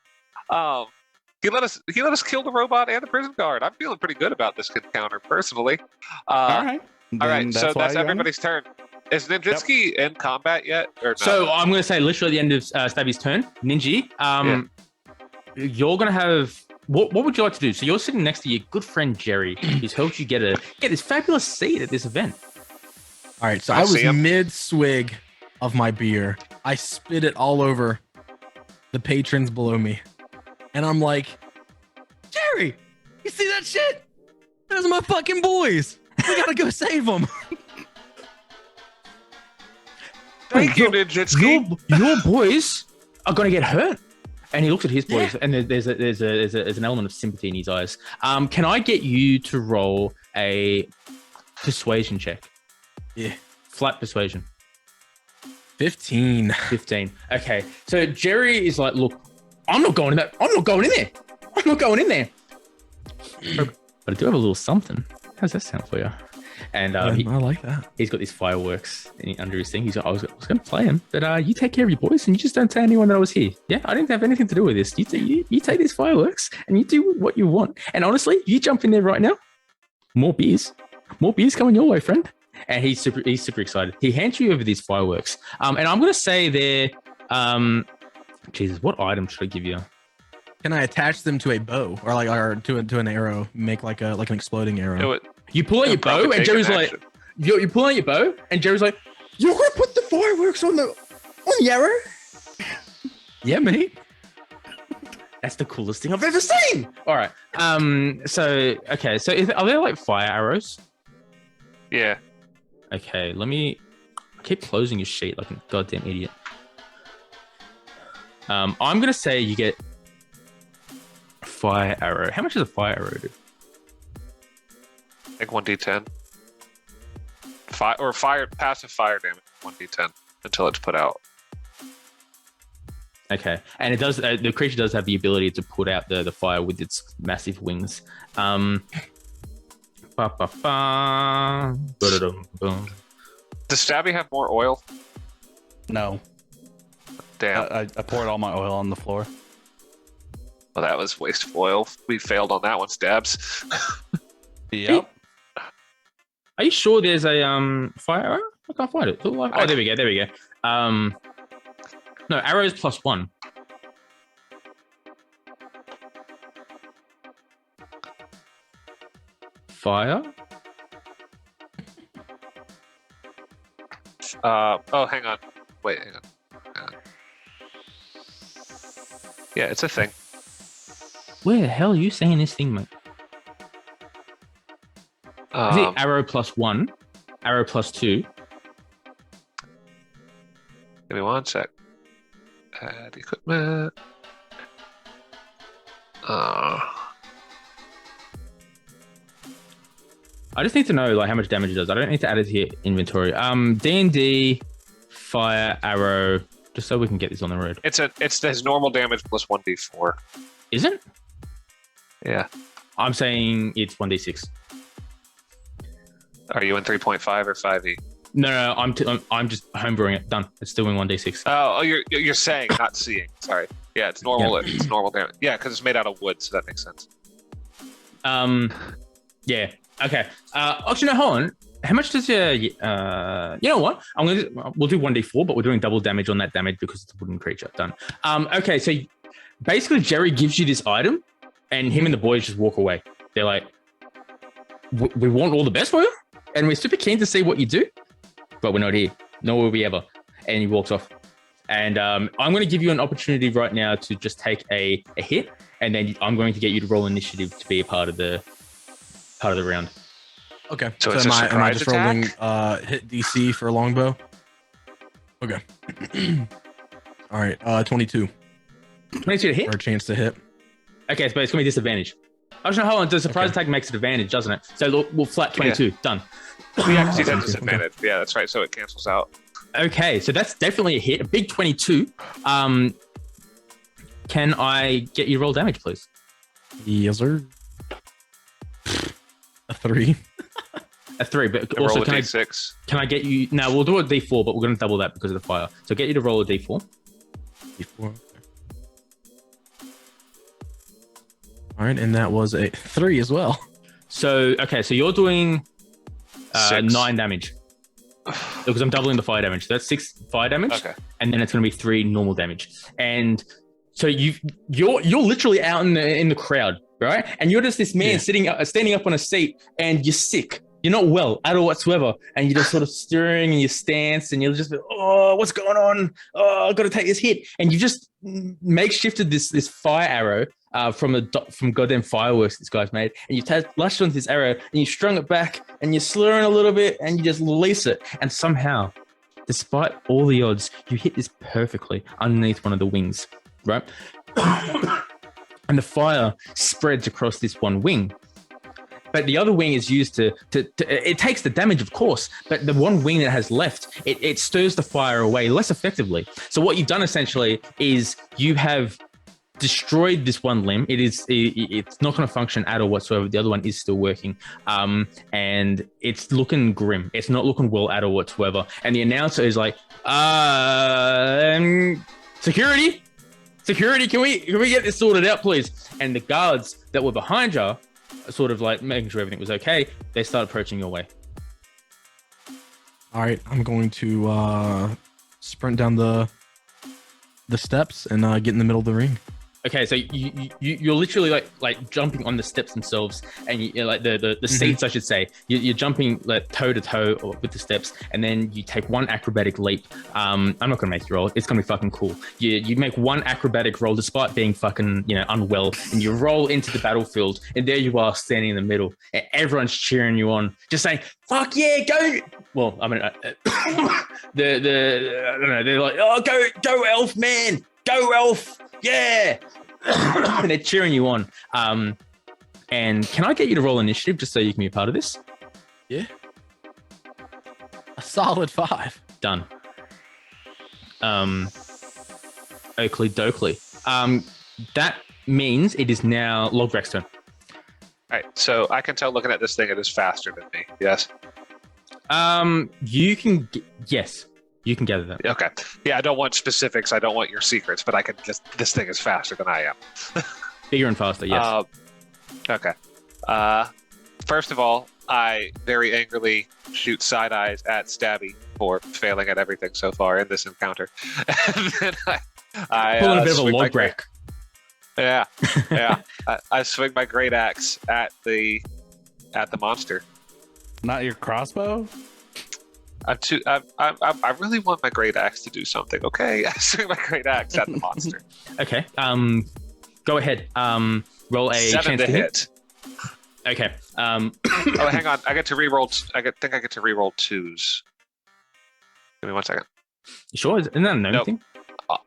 He let us kill the robot and the prison guard. I'm feeling pretty good about this encounter personally. All right. All right. So that's everybody's turn. Is Ninjitsky in combat yet? Or no? So I'm going to say literally at the end of Stabby's turn, Ninji, you're going to have... What would you like to do? So you're sitting next to your good friend Jerry, who's helped you get this fabulous seat at this event. All right, so I was mid-swig of my beer. I spit it all over the patrons below me. And I'm like, Jerry, you see that shit? Those are my fucking boys. We gotta go save them. Thank you, Ninjitsky. Your boys are gonna get hurt. And he looks at his boys, and there's an element of sympathy in his eyes. Can I get you to roll a persuasion check? Yeah. Flat persuasion. 15. Okay. So Jerry is like, look, I'm not going in there. I'm not going in there. But I do have a little something. How's that sound for you? And I like that. he's got these fireworks under his thing. He's like, I was going to play him, but you take care of your boys and you just don't tell anyone that I was here. Yeah, I didn't have anything to do with this. You take these fireworks and you do what you want. And honestly, you jump in there right now, more beers coming your way, friend. And he's super excited. He hands you over these fireworks. And I'm going to say they're, Jesus, what item should I give you? Can I attach them to a bow or to an arrow? Make like an exploding arrow. You pull out your bow, and Jerry's like, you pull out your bow, and Jerry's like, you're gonna put the fireworks on the arrow? Yeah, mate. That's the coolest thing I've ever seen. All right. So are there like fire arrows? Yeah. Okay. I keep closing your sheet like a goddamn idiot. I'm gonna say you get fire arrow. How much does a fire arrow do? I think 1d10. Passive fire damage 1d10 until it's put out. Okay, and it does. The creature does have the ability to put out the fire with its massive wings. Does Stabby have more oil? No. Damn. I poured all my oil on the floor. Well, that was waste of oil. We failed on that one, Stabs. Yep. Are you sure there's a fire arrow? I can't find it. Oh, there we go. No, arrows +1. Fire? Hang on. Wait, hang on. Yeah, it's a thing. Where the hell are you saying this thing, mate? Is it arrow +1? Arrow +2? Give me one sec. Add equipment. I just need to know like how much damage it does. I don't need to add it to your inventory. D&D, fire, arrow, just so we can get this on the road. It's his normal damage plus 1d4. Is it? Yeah. I'm saying it's 1d6. Are you in 3.5 or 5e? No, I'm just homebrewing it. Done. It's doing 1d6. Oh, you're saying, not seeing. Sorry. Yeah, it's normal. Yeah. It's normal damage. Yeah, because it's made out of wood, so that makes sense. Yeah. Okay. Actually, no, hold on. How much does your you know what? We'll do 1d4, but we're doing double damage on that damage because it's a wooden creature. Done. Okay, so basically Jerry gives you this item, and him and the boys just walk away. They're like, we want all the best for you, and we're super keen to see what you do, but we're not here. Nor will we ever. And he walks off. And I'm going to give you an opportunity right now to just take a hit, and then I'm going to get you to roll initiative to be a part of the round. Okay. So am I just rolling hit DC for a longbow? Okay. All right. 22. 22 to hit? For a chance to hit. Okay, so it's going to be disadvantage. Actually, hold on. The surprise attack makes it advantage, doesn't it? So we'll flat 22. Yeah. Done. Yeah, because he's at disadvantage. Yeah, that's right. So it cancels out. Okay, so that's definitely a hit. A big 22. Can I get you to roll damage, please? Yes, sir. A 3. A 3, but also roll a D6. Can I get you? No, we'll do a D4, but we're going to double that because of the fire. So get you to roll a D4. D4. All right, and that was a 3 as well. So so you're doing 9 damage because I'm doubling the fire damage. So that's 6 fire damage, and then it's going to be 3 normal damage. And so you're literally out in the crowd, right? And you're just this man standing up on a seat, and you're sick. You're not well at all whatsoever, and you're just sort of stirring in your stance, and you're just, oh, what's going on? Oh, I've got to take this hit, and you just makeshifted this fire arrow from goddamn fireworks this guy's made, and you lashed onto this arrow, and you strung it back, and you're slurring a little bit, and you just release it, and somehow, despite all the odds, you hit this perfectly underneath one of the wings, right? And the fire spreads across this one wing. But the other wing is used to it takes the damage, of course, but the one wing that has left, it stirs the fire away less effectively. So what you've done essentially is you have destroyed this one limb. It's not going to function at all whatsoever. The other one is still working, and it's looking grim. It's not looking well at all whatsoever. And the announcer is like, security, can we get this sorted out, please? And the guards that were behind you, sort of like making sure everything was okay, they start approaching your way. All right, I'm going to sprint down the steps and get in the middle of the ring. Okay, so you're literally like jumping on the steps themselves, and you're like the seats, I should say. You're jumping like toe to toe with the steps, and then you take one acrobatic leap. I'm not gonna make you roll. It's gonna be fucking cool. You make one acrobatic roll despite being fucking unwell, and you roll into the battlefield, and there you are standing in the middle, and everyone's cheering you on, just saying, "Fuck yeah, go!" Well, I mean, I don't know. They're like, "Oh, go, elf man, go, elf, yeah!" And they're cheering you on. And can I get you to roll initiative just so you can be a part of this? Yeah. A solid 5. Done. Oakley Dokley. That means it is now Logbrak's turn. All right, so I can tell looking at this thing it is faster than me. Yes. Yes, you can gather that. Okay. Yeah, I don't want specifics. I don't want your secrets, but I can just. This thing is faster than I am. Bigger and faster. Yes. Okay. First of all, I very angrily shoot side eyes at Stabby for failing at everything so far in this encounter. And then I pulling a bit of a Logbrak. Yeah. I swing my great axe at the monster. Not your crossbow? I really want my great axe to do something. Okay, I swing my great axe at the monster. Okay. Go ahead. Roll a 7 chance to hit. Okay. Oh, hang on. I get to reroll. I get to reroll 2s. Give me 1 second. You sure? Isn't that a known thing?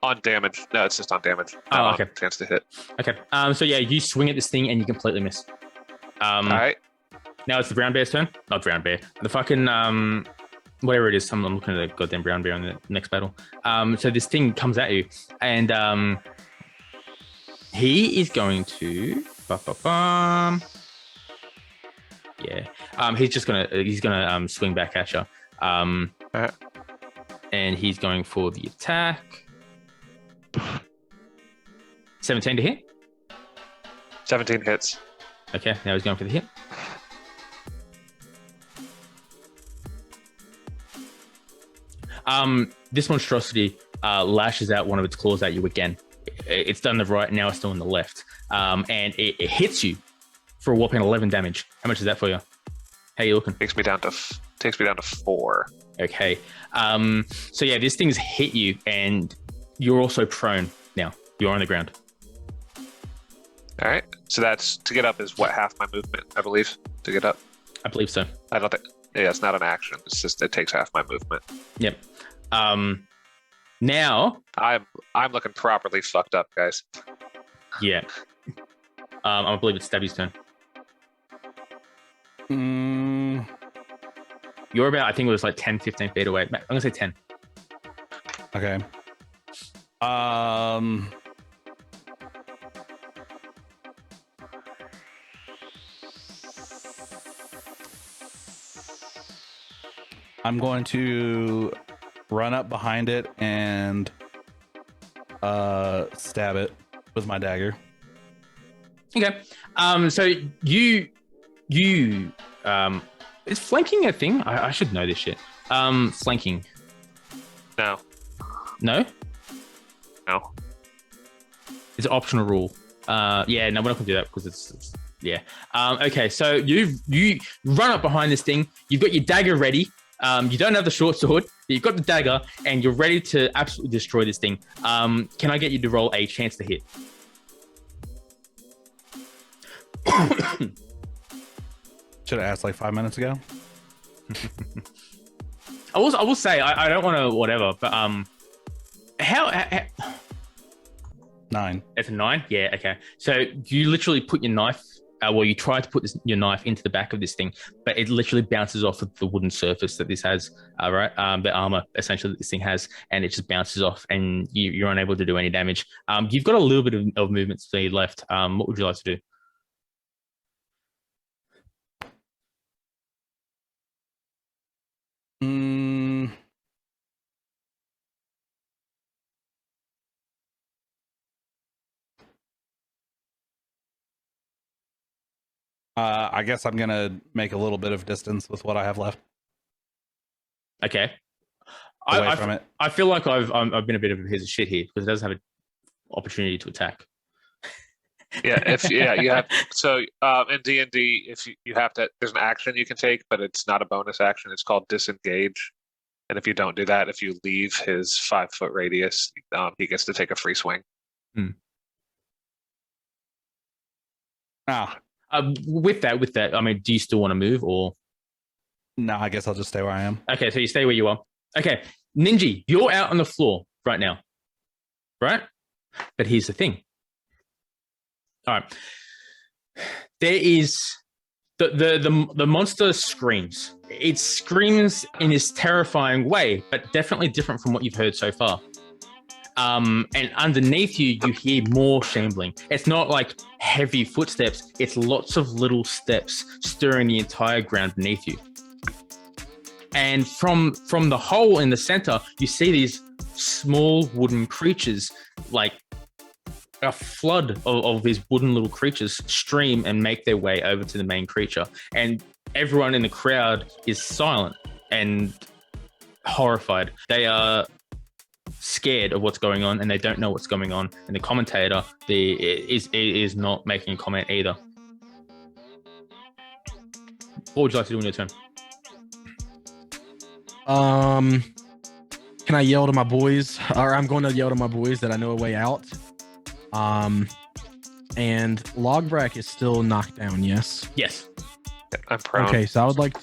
On damage. No, it's just on damage. Oh, okay. Chance to hit. Okay. So yeah, you swing at this thing and you completely miss. All right. Now it's the brown bear's turn. Not brown bear. The fucking whatever it is. I'm looking at the goddamn brown bear on the next battle. So this thing comes at you, and he is going to. Yeah. He's gonna swing back at you. And he's going for the attack. 17 to hit. 17 hits. Okay, now he's going for the hit. This monstrosity lashes out one of its claws at you again. It's done the right, now it's doing the left. And it hits you for a whopping 11 damage. How much is that for you? How you looking? Takes me down to 4. Okay. So yeah, this thing's hit you, and you're also prone now. You're on the ground. All right. So that's to get up is what, half my movement, I believe, to get up. I believe so. I don't think. Yeah, it's not an action. It's just it takes half my movement. Yep. Now I'm looking properly fucked up, guys. Yeah. I believe it's Stabby's turn. You're about, I think it was like 10, 15 feet away. I'm gonna say 10. Okay. I'm going to run up behind it and stab it with my dagger. Okay. So you is flanking a thing? I should know this shit. Flanking. No. No? No. It's an optional rule. Yeah, no, we're not gonna do that because it's yeah. Okay, so you run up behind this thing. You've got your dagger ready. You don't have the short sword, but you've got the dagger, and you're ready to absolutely destroy this thing. Can I get you to roll a chance to hit? Should have asked like 5 minutes ago. I will say I don't want to whatever, but how 9. it's a 9? Yeah, okay. So you literally put your knife well, you try to put your knife into the back of this thing, but it literally bounces off of the wooden surface that this has, right? The armor essentially that this thing has, and it just bounces off, and you're unable to do any damage. You've got a little bit of movement speed left. What would you like to do? I guess I'm gonna make a little bit of distance with what I have left. Okay. Away from it. I feel like I've been a bit of a piece of shit here because it doesn't have an opportunity to attack. You have so in D&D, if you have to, there's an action you can take, but it's not a bonus action. It's called disengage, and if you don't do that, if you leave his 5-foot radius, he gets to take a free swing. With that, I mean, do you still want to move or? No, I guess I'll just stay where I am. Okay, so you stay where you are. Okay, Ninji, you're out on the floor right now, right? But here's the thing. All right, there is the monster screams. It screams in this terrifying way, but definitely different from what you've heard so far. And underneath you hear more shambling. It's not like heavy footsteps. It's lots of little steps stirring the entire ground beneath you. And from the hole in the center, you see these small wooden creatures, like a flood of these wooden little creatures stream and make their way over to the main creature. And everyone in the crowd is silent and horrified. They are scared of what's going on and they don't know what's going on. And the commentator is not making a comment either. What would you like to do on your turn? Can I yell to my boys? Or I'm going to yell to my boys that I know a way out. And Logbrak is still knocked down, yes? Yes. I'm prone. Okay, so I would like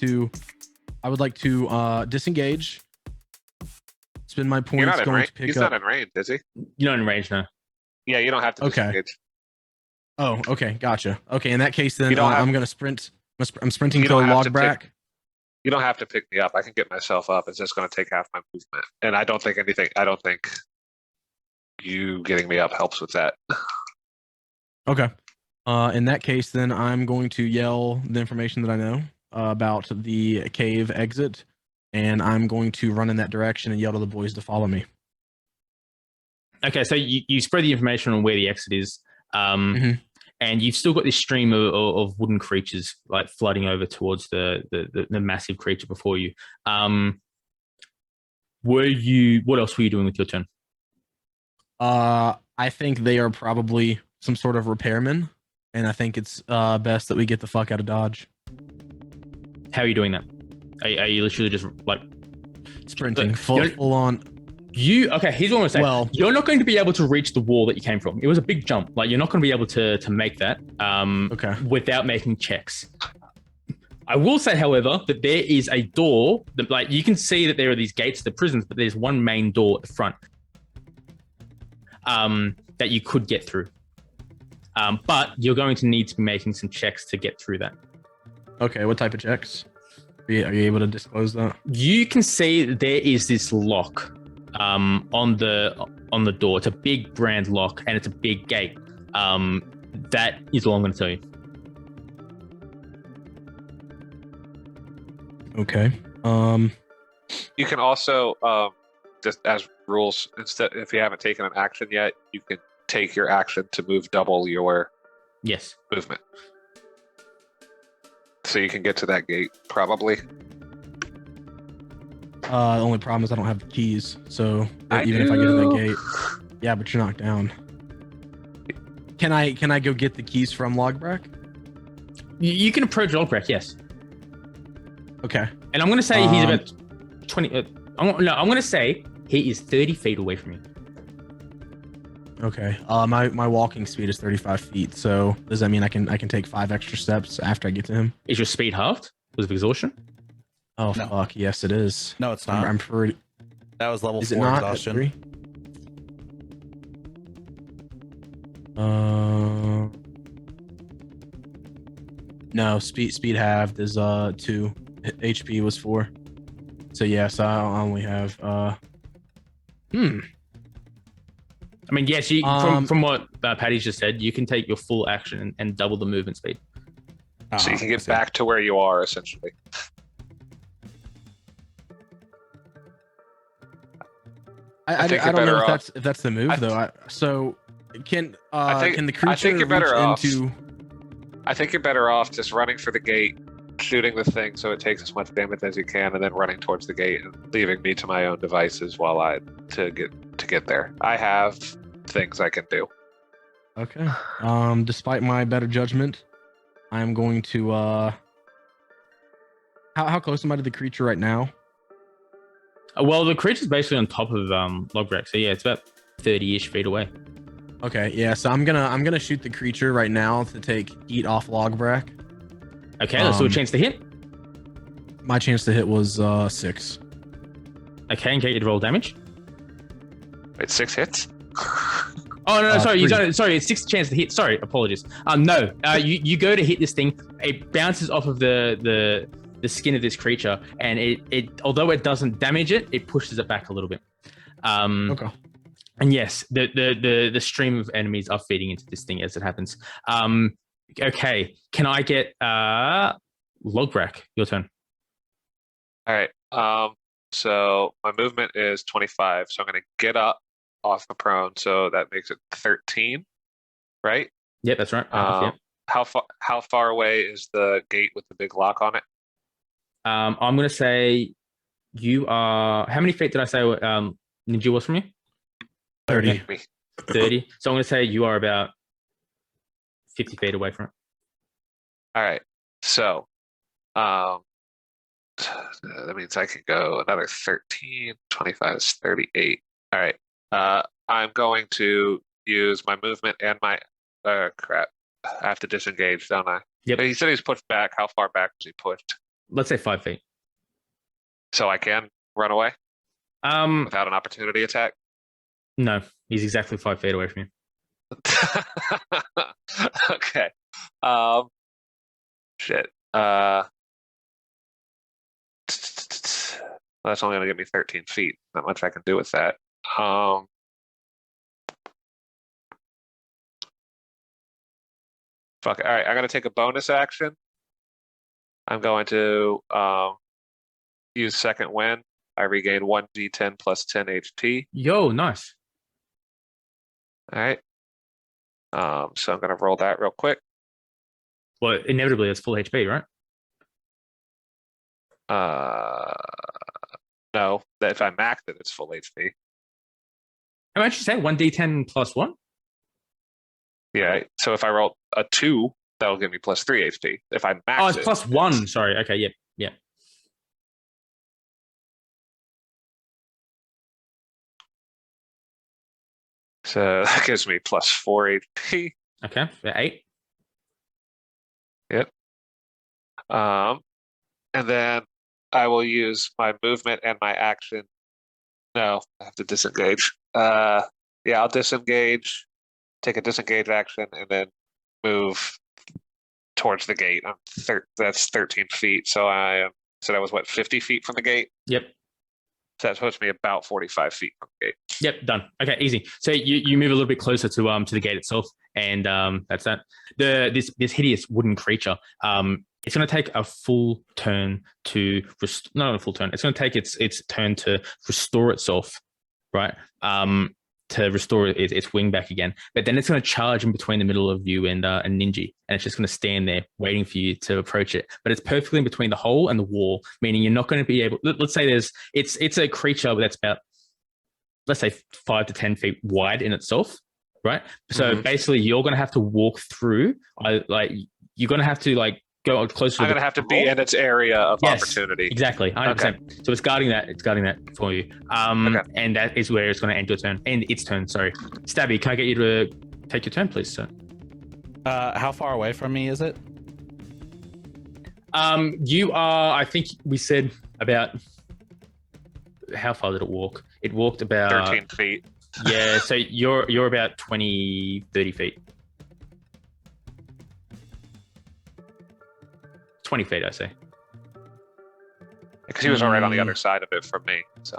to disengage. Spend my points going to pick He's up. not in range, is he? You're not in range now. Yeah, you don't have to disengage. Oh, okay, gotcha. Okay, in that case, then I'm going to sprint. I'm sprinting to don't have to Logbrak. You don't have to pick me up. I can get myself up. It's just going to take half my movement. And I don't think you getting me up helps with that. Okay. In that case, then I'm going to yell the information that I know about the cave exit, and I'm going to run in that direction and yell to the boys to follow me. Okay, so you spread the information on where the exit is, Mhm. and you've still got this stream of wooden creatures like flooding over towards the massive creature before you. What else were you doing with your turn? I think they are probably some sort of repairman, and I think it's best that we get the fuck out of Dodge. How are you doing that? Are you literally just like sprinting full on? Okay, here's what I'm gonna say. Well, you're not going to be able to reach the wall that you came from. It was a big jump. Like you're not going to be able to make that without making checks. I will say, however, that there is a door that, like, you can see that there are these gates to the prisons, but there's one main door at the front that you could get through. But you're going to need to be making some checks to get through that. Okay, what type of checks? Are you able to disclose that? You can see that there is this lock on the door. It's a big brand lock and it's a big gate. That is all I'm going to tell you. Okay. You can also just as rules, instead, if you haven't taken an action yet, you can take your action to move double your movement. So you can get to that gate probably. The only problem is I don't have the keys. So even if I get to that gate, yeah, but you're knocked down. Can I go get the keys from Logbrak? You can approach Logbrak, yes. Okay. And I'm going to say he's about 20. I'm going to say he is 30 feet away from you. Okay. My walking speed is 35 feet. So does that mean I can take 5 extra steps after I get to him? Is your speed halved because of exhaustion? Oh, no. Fuck. Yes, it is. No, it's not. I'm pretty. That was level 4 exhaustion. No, speed halved is 2. HP was 4. So yes, I only have I mean, yes, from what Patty's just said, you can take your full action and double the movement speed. So you can get back to where you are, essentially. I don't know if that's the move though. So can the creature reach into? I think you're better off just running for the gate, shooting the thing so it takes as much damage as you can, and then running towards the gate and leaving me to my own devices while to get there. I have things I can do. Okay. Despite my better judgment, I'm going to how close am I to the creature right now? Well, the creature's basically on top of Logbrak, so yeah, it's about 30-ish feet away. Okay, yeah, so I'm gonna shoot the creature right now to take heat off Logbrak. Okay, let's do a chance to hit. My chance to hit was 6. Okay, and get you to roll damage. Wait, 6 hits? Oh no, sorry, 3. you got it. Sorry, it's 6 chance to hit. Sorry, apologies. No, you go to hit this thing, it bounces off of the skin of this creature, and it although it doesn't damage it, it pushes it back a little bit. Okay. And yes, the stream of enemies are feeding into this thing as it happens. Okay, can I get Logbrak? Your turn. All right. So my movement is 25, so I'm going to get up off the prone, so that makes it 13, right? Yep, that's right. Yeah. How far away is the gate with the big lock on it? I'm going to say you are. How many feet did I say Ninja was from you? 30. 30. So I'm going to say you are about 50 feet away from it. All right. So that means I can go another 13. 25 is 38. All right. I'm going to use my movement and my crap. I have to disengage, don't I? Yep. He said he's pushed back. How far back was he pushed? Let's say 5 feet. So I can run away without an opportunity attack? No, he's exactly 5 feet away from you. Okay. Shit. That's only going to give me 13 feet. Not much I can do with that. Fuck. All right, I'm going to take a bonus action. I'm going to use second wind. I regain 1d10 plus 10 HP. Yo, nice. All right. So I'm going to roll that real quick. Well, inevitably, it's full HP, right? No, that if I max it, it's full HP. How much you say? 1d10 plus 1? Yeah. So if I roll a 2, that'll give me plus 3 HP. If I max it's plus 1. Sorry. Okay. Yep. Yeah. So that gives me plus 4 HP. Okay. 8. Yep. And then I will use my movement and my action. No, I have to disengage. Yeah, I'll disengage, take a disengage action, and then move towards the gate. That's 13 feet. So I said I was, 50 feet from the gate? Yep. So that's supposed to be about 45 feet from the gate. Yep, done. Okay, easy. So you move a little bit closer to the gate itself, and that's that. This hideous wooden creature. It's going to take a full turn to not a full turn. It's going to take its turn to restore itself, right? To restore its wing back again. But then it's going to charge in between the middle of you and Ninji, and it's just going to stand there waiting for you to approach it. But it's perfectly in between the hole and the wall, meaning you're not going to be able. Let's say it's a creature that's about, let's say 5 to 10 feet wide in itself, right? So basically, you're going to have to walk through. You're going to have to go closer. I'm going to have to be in its area of opportunity. Exactly, 100%. Okay. So it's guarding that. It's guarding that for you. Okay. And that is where it's going to end your turn. End its turn. Sorry, Stabby. Can I get you to take your turn, please, sir? How far away from me is it? You are. I think we said about. How far did it walk? It walked about 13 feet. Yeah. So you're about 20, 30 feet. 20 feet, I say. Because he was already on the other side of it from me. So,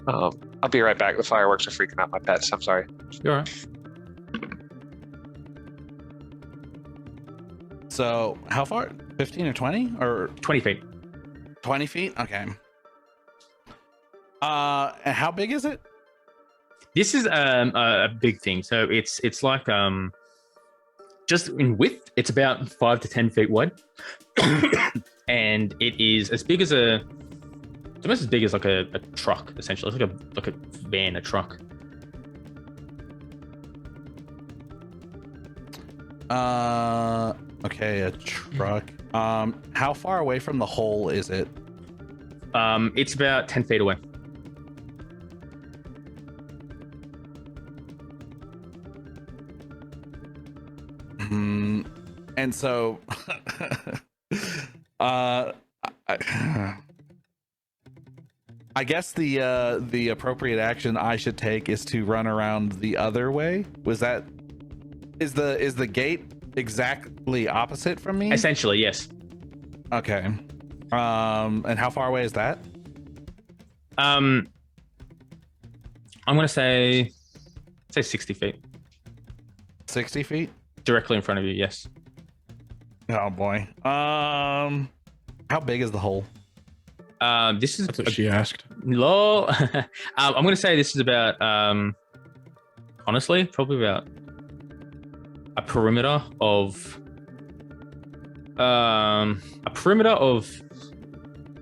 I'll be right back. The fireworks are freaking out my pets. I'm sorry. You're all right. So how far? 15 or 20 or 20 feet. 20 feet? Okay. And how big is it? This is a big thing. So it's like just in width, it's about 5 to 10 feet wide, and it is as big as it's almost as big as like a truck. Essentially, it's like a van, a truck. Okay, a truck. How far away from the hole is it? It's about 10 feet away. And so, I guess the appropriate action I should take is to run around the other way. Is the gate exactly opposite from me? Essentially, yes. Okay. And how far away is that? I'm gonna say 60 feet. 60 feet? Directly in front of you, yes. Oh boy. How big is the hole? This is That's what she asked. lol. I'm gonna say this is about honestly, probably about a perimeter of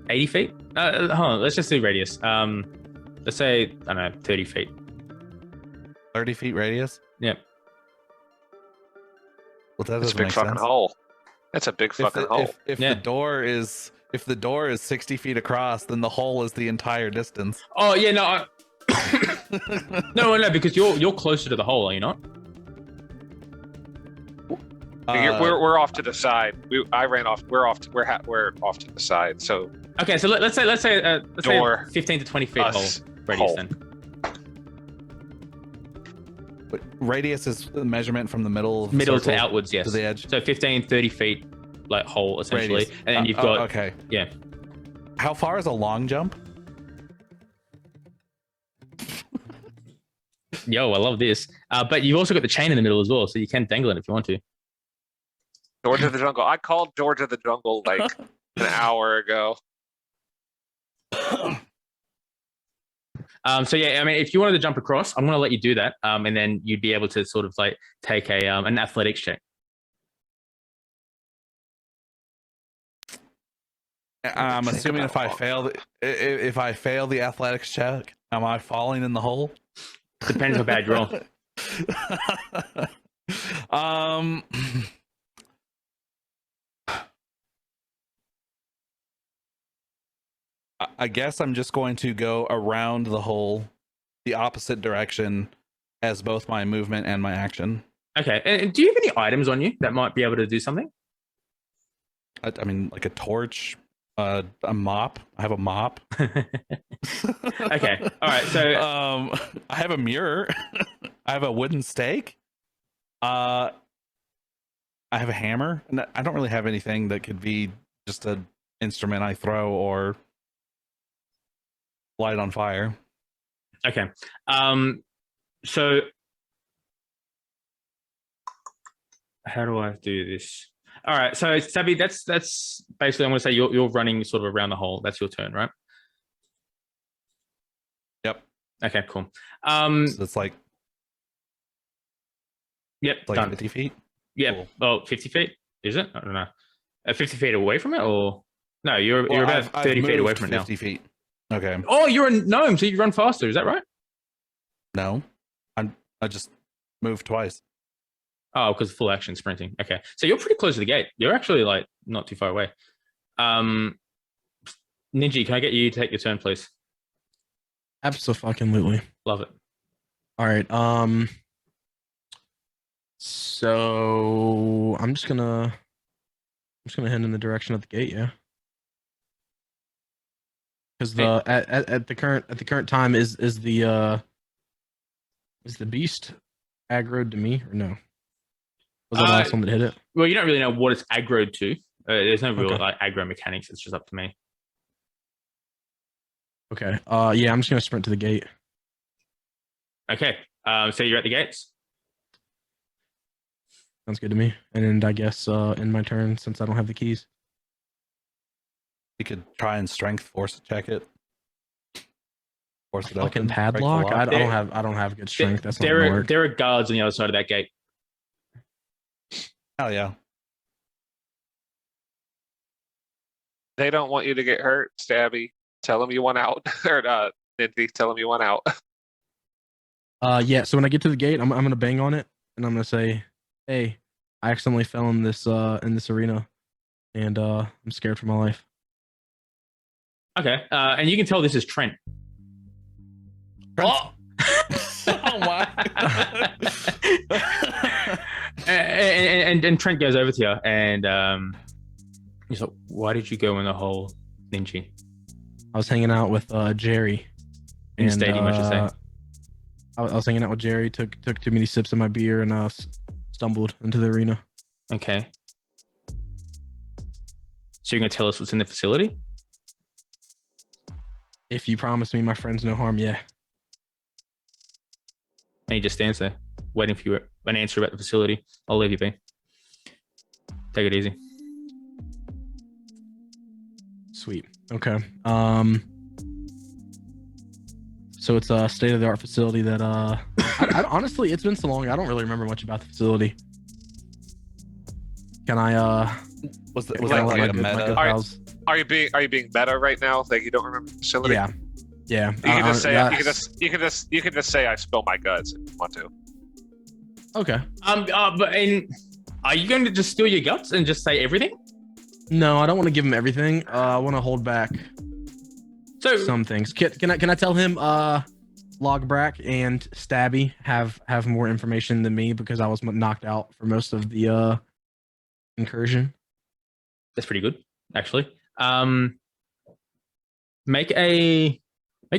80 feet. Hold on, let's just do radius. Let's say, I don't know, 30 feet. 30 feet radius? Yep. Well, that That's a doesn't big make fucking sense. hole. That's a big fucking hole. If Yeah. the door is 60 feet across, then the hole is the entire distance. Oh yeah, no. No, because you're closer to the hole, are you not? We're off to the side. I ran off. We're off to the side. So Okay, so let's say Door. 15 to 20 feet hole us, radius hole. then. But radius is the measurement from the middle of the Middle to circle outwards, yes. to the edge. So 15, 30 feet like hole essentially, Radius. and then you've got okay. yeah. How far is a long jump? Yo, I love this. But you've also got the chain in the middle as well, so you can dangle it if you want to. George of the Jungle. I called George of the Jungle like an hour ago. So yeah, I mean, if you wanted to jump across, I'm going to let you do that, and then you'd be able to sort of like take a an athletics check. I'm assuming if I fail the athletics check, am I falling in the hole? Depends how bad you roll. I guess I'm just going to go around the hole, the opposite direction, as both my movement and my action. Okay, and do you have any items on you that might be able to do something? I mean, like a torch, a mop. I have a mop. Okay, all right. So I have a mirror. I have a wooden stake. I have a hammer. And I don't really have anything that could be just an instrument I throw or light on fire. okay, so how do I do this? All right, so Stabby, that's basically I'm going to say you're running sort of around the hole. That's your turn, right? Yep. Okay, cool. So it's like Yep, like done. 50 feet. Yep. Cool. Oh, 50 feet? Is it? I don't know. 50 feet away from it, or no? You're Well, about I've 30 feet away moved from it now. 50 feet. Okay. Oh, you're a gnome, so you run faster. Is that right? No, I just moved twice. Oh, because full action sprinting. Okay, so you're pretty close to the gate. You're actually like not too far away. Ninji, can I get you to take your turn, please? Absolutely. Love it. All right. So I'm just gonna head in the direction of the gate, yeah. Because the at the current time is the beast aggroed to me or no? Was that the last one that hit it? Well, you don't really know what it's aggroed to. There's no real Okay. like aggro mechanics. It's just up to me. Okay. Yeah, I'm just gonna sprint to the gate. Okay. So you're at the gates. Sounds good to me. And I guess in my turn, since I don't have the keys. You could try and strength force check it. Force it Fucking open. break the padlock. lock. I don't have good strength. That's not gonna work. There are guards on the other side of that gate. Hell yeah. They don't want you to get hurt, Stabby. Tell them you want out. Or Ninji, tell them you want out. Yeah, so when I get to the gate, I'm gonna bang on it and I'm gonna say, "Hey, I accidentally fell in this arena, and I'm scared for my life." Okay. And you can tell this is Trent. Oh, oh my. and Trent goes over to you and he's like, "Why did you go in the hole, Ninji?" I was hanging out with Jerry. In the stadium, I should say. I was hanging out with Jerry. Took too many sips of my beer and stumbled into the arena. Okay. So you're gonna tell us what's in the facility? If you promise me my friends no harm, yeah. And he just stands there, waiting for you an answer about the facility. I'll leave you be. Take it easy. Sweet. Okay. So it's a state-of-the-art facility that I honestly, it's been so long, I don't really remember much about the facility. Can I Was that can I let like a my good meta? pals- Are you being meta right now? Like you don't remember the facility? Yeah. Yeah. You can just say that's- you can just say I spill my guts if you want to. Okay. Are you going to just steal your guts and just say everything? No, I don't want to give him everything. I want to hold back So some things. Can I tell him Logbrak and Stabby have more information than me because I was knocked out for most of the incursion? that's pretty good, actually. Make a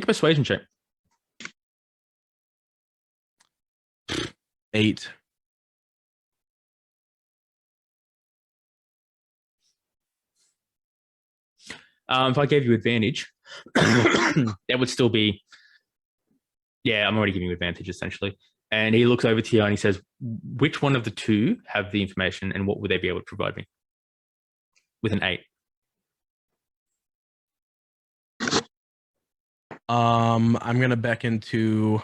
persuasion check. 8. If I gave you advantage, that would still be. Yeah, I'm already giving you advantage essentially. And he looks over to you and he says, "Which one of the two have the information, and what would they be able to provide me?" With an 8. I'm gonna beckon to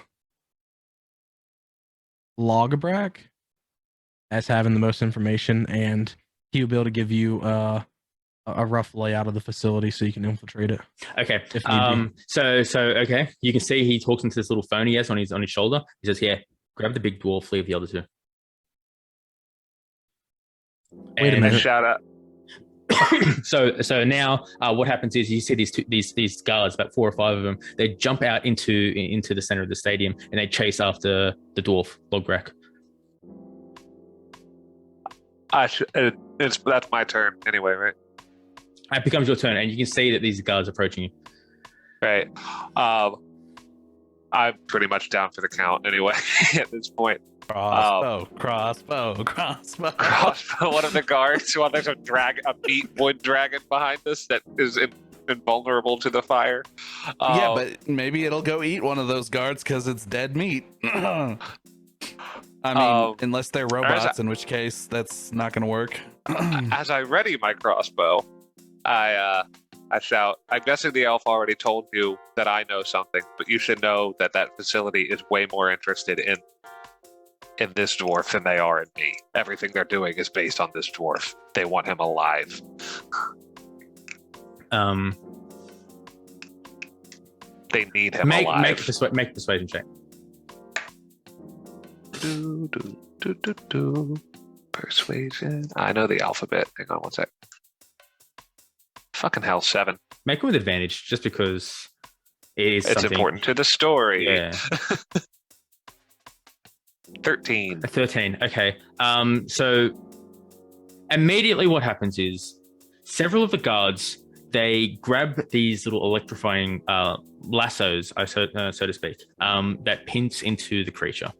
Logbrak as having the most information, and he'll be able to give you a rough layout of the facility so you can infiltrate it. Okay. If need be. So okay, you can see he talks into this little phone he has on his shoulder. He says, "Yeah, grab the big dwarf, leave the other two." Wait a And- minute. Shout out. So now what happens is you see these guards, about 4 or 5 of them. They jump out into the center of the stadium and they chase after the dwarf Logbrak. That's my turn anyway, right? It becomes your turn, and you can see that these guards are approaching you. Right. I'm pretty much down for the count anyway at this point. Crossbow. One of the guards, while there's a meat wood dragon behind us that is invulnerable to the fire. Yeah, but maybe it'll go eat one of those guards because it's dead meat. I mean, unless they're robots, in which case that's not going to work. As I ready my crossbow, I shout, "I'm guessing the elf already told you that I know something, but you should know that facility is way more interested in this dwarf than they are in me. Everything they're doing is based on this dwarf. They want him alive." They need him alive. Make a persuasion check. Persuasion. I know the alphabet. Hang on one sec. Fucking hell, 7. Make it with advantage, just because it's something important to the story. Yeah. 13. 13. Okay. So immediately what happens is several of the guards, they grab these little electrifying lassos, so to speak, that pinch into the creature.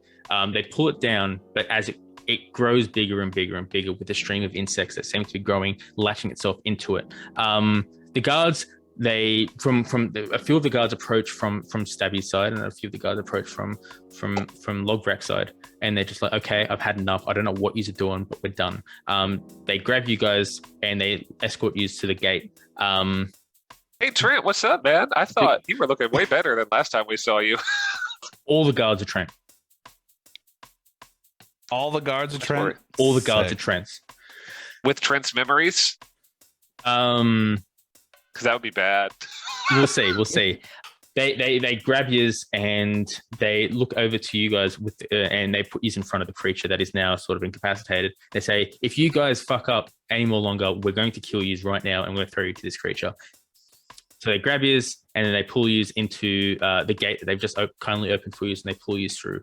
They pull it down, but as it it grows bigger and bigger and bigger with a stream of insects that seem to be growing, latching itself into it. The guards, a few of the guards approach from Stabby's side, and a few of the guards approach from Logbrak's side, and they're just like, okay, I've had enough. I don't know what you're doing, but we're done. They grab you guys and they escort you to the gate. Hey Trent, what's up, man? I thought you were looking way better than last time we saw you. All the guards are Trent. All the guards are Trent. All the guards are Trents. With Trent's memories? Because that would be bad. We'll see. They grab yous and they look over to you guys and they put yous in front of the creature that is now sort of incapacitated. They say, if you guys fuck up any more longer, we're going to kill yous right now and we're going to throw you to this creature. So they grab yous and then they pull yous into the gate that they've just kindly opened for yous, and they pull yous through.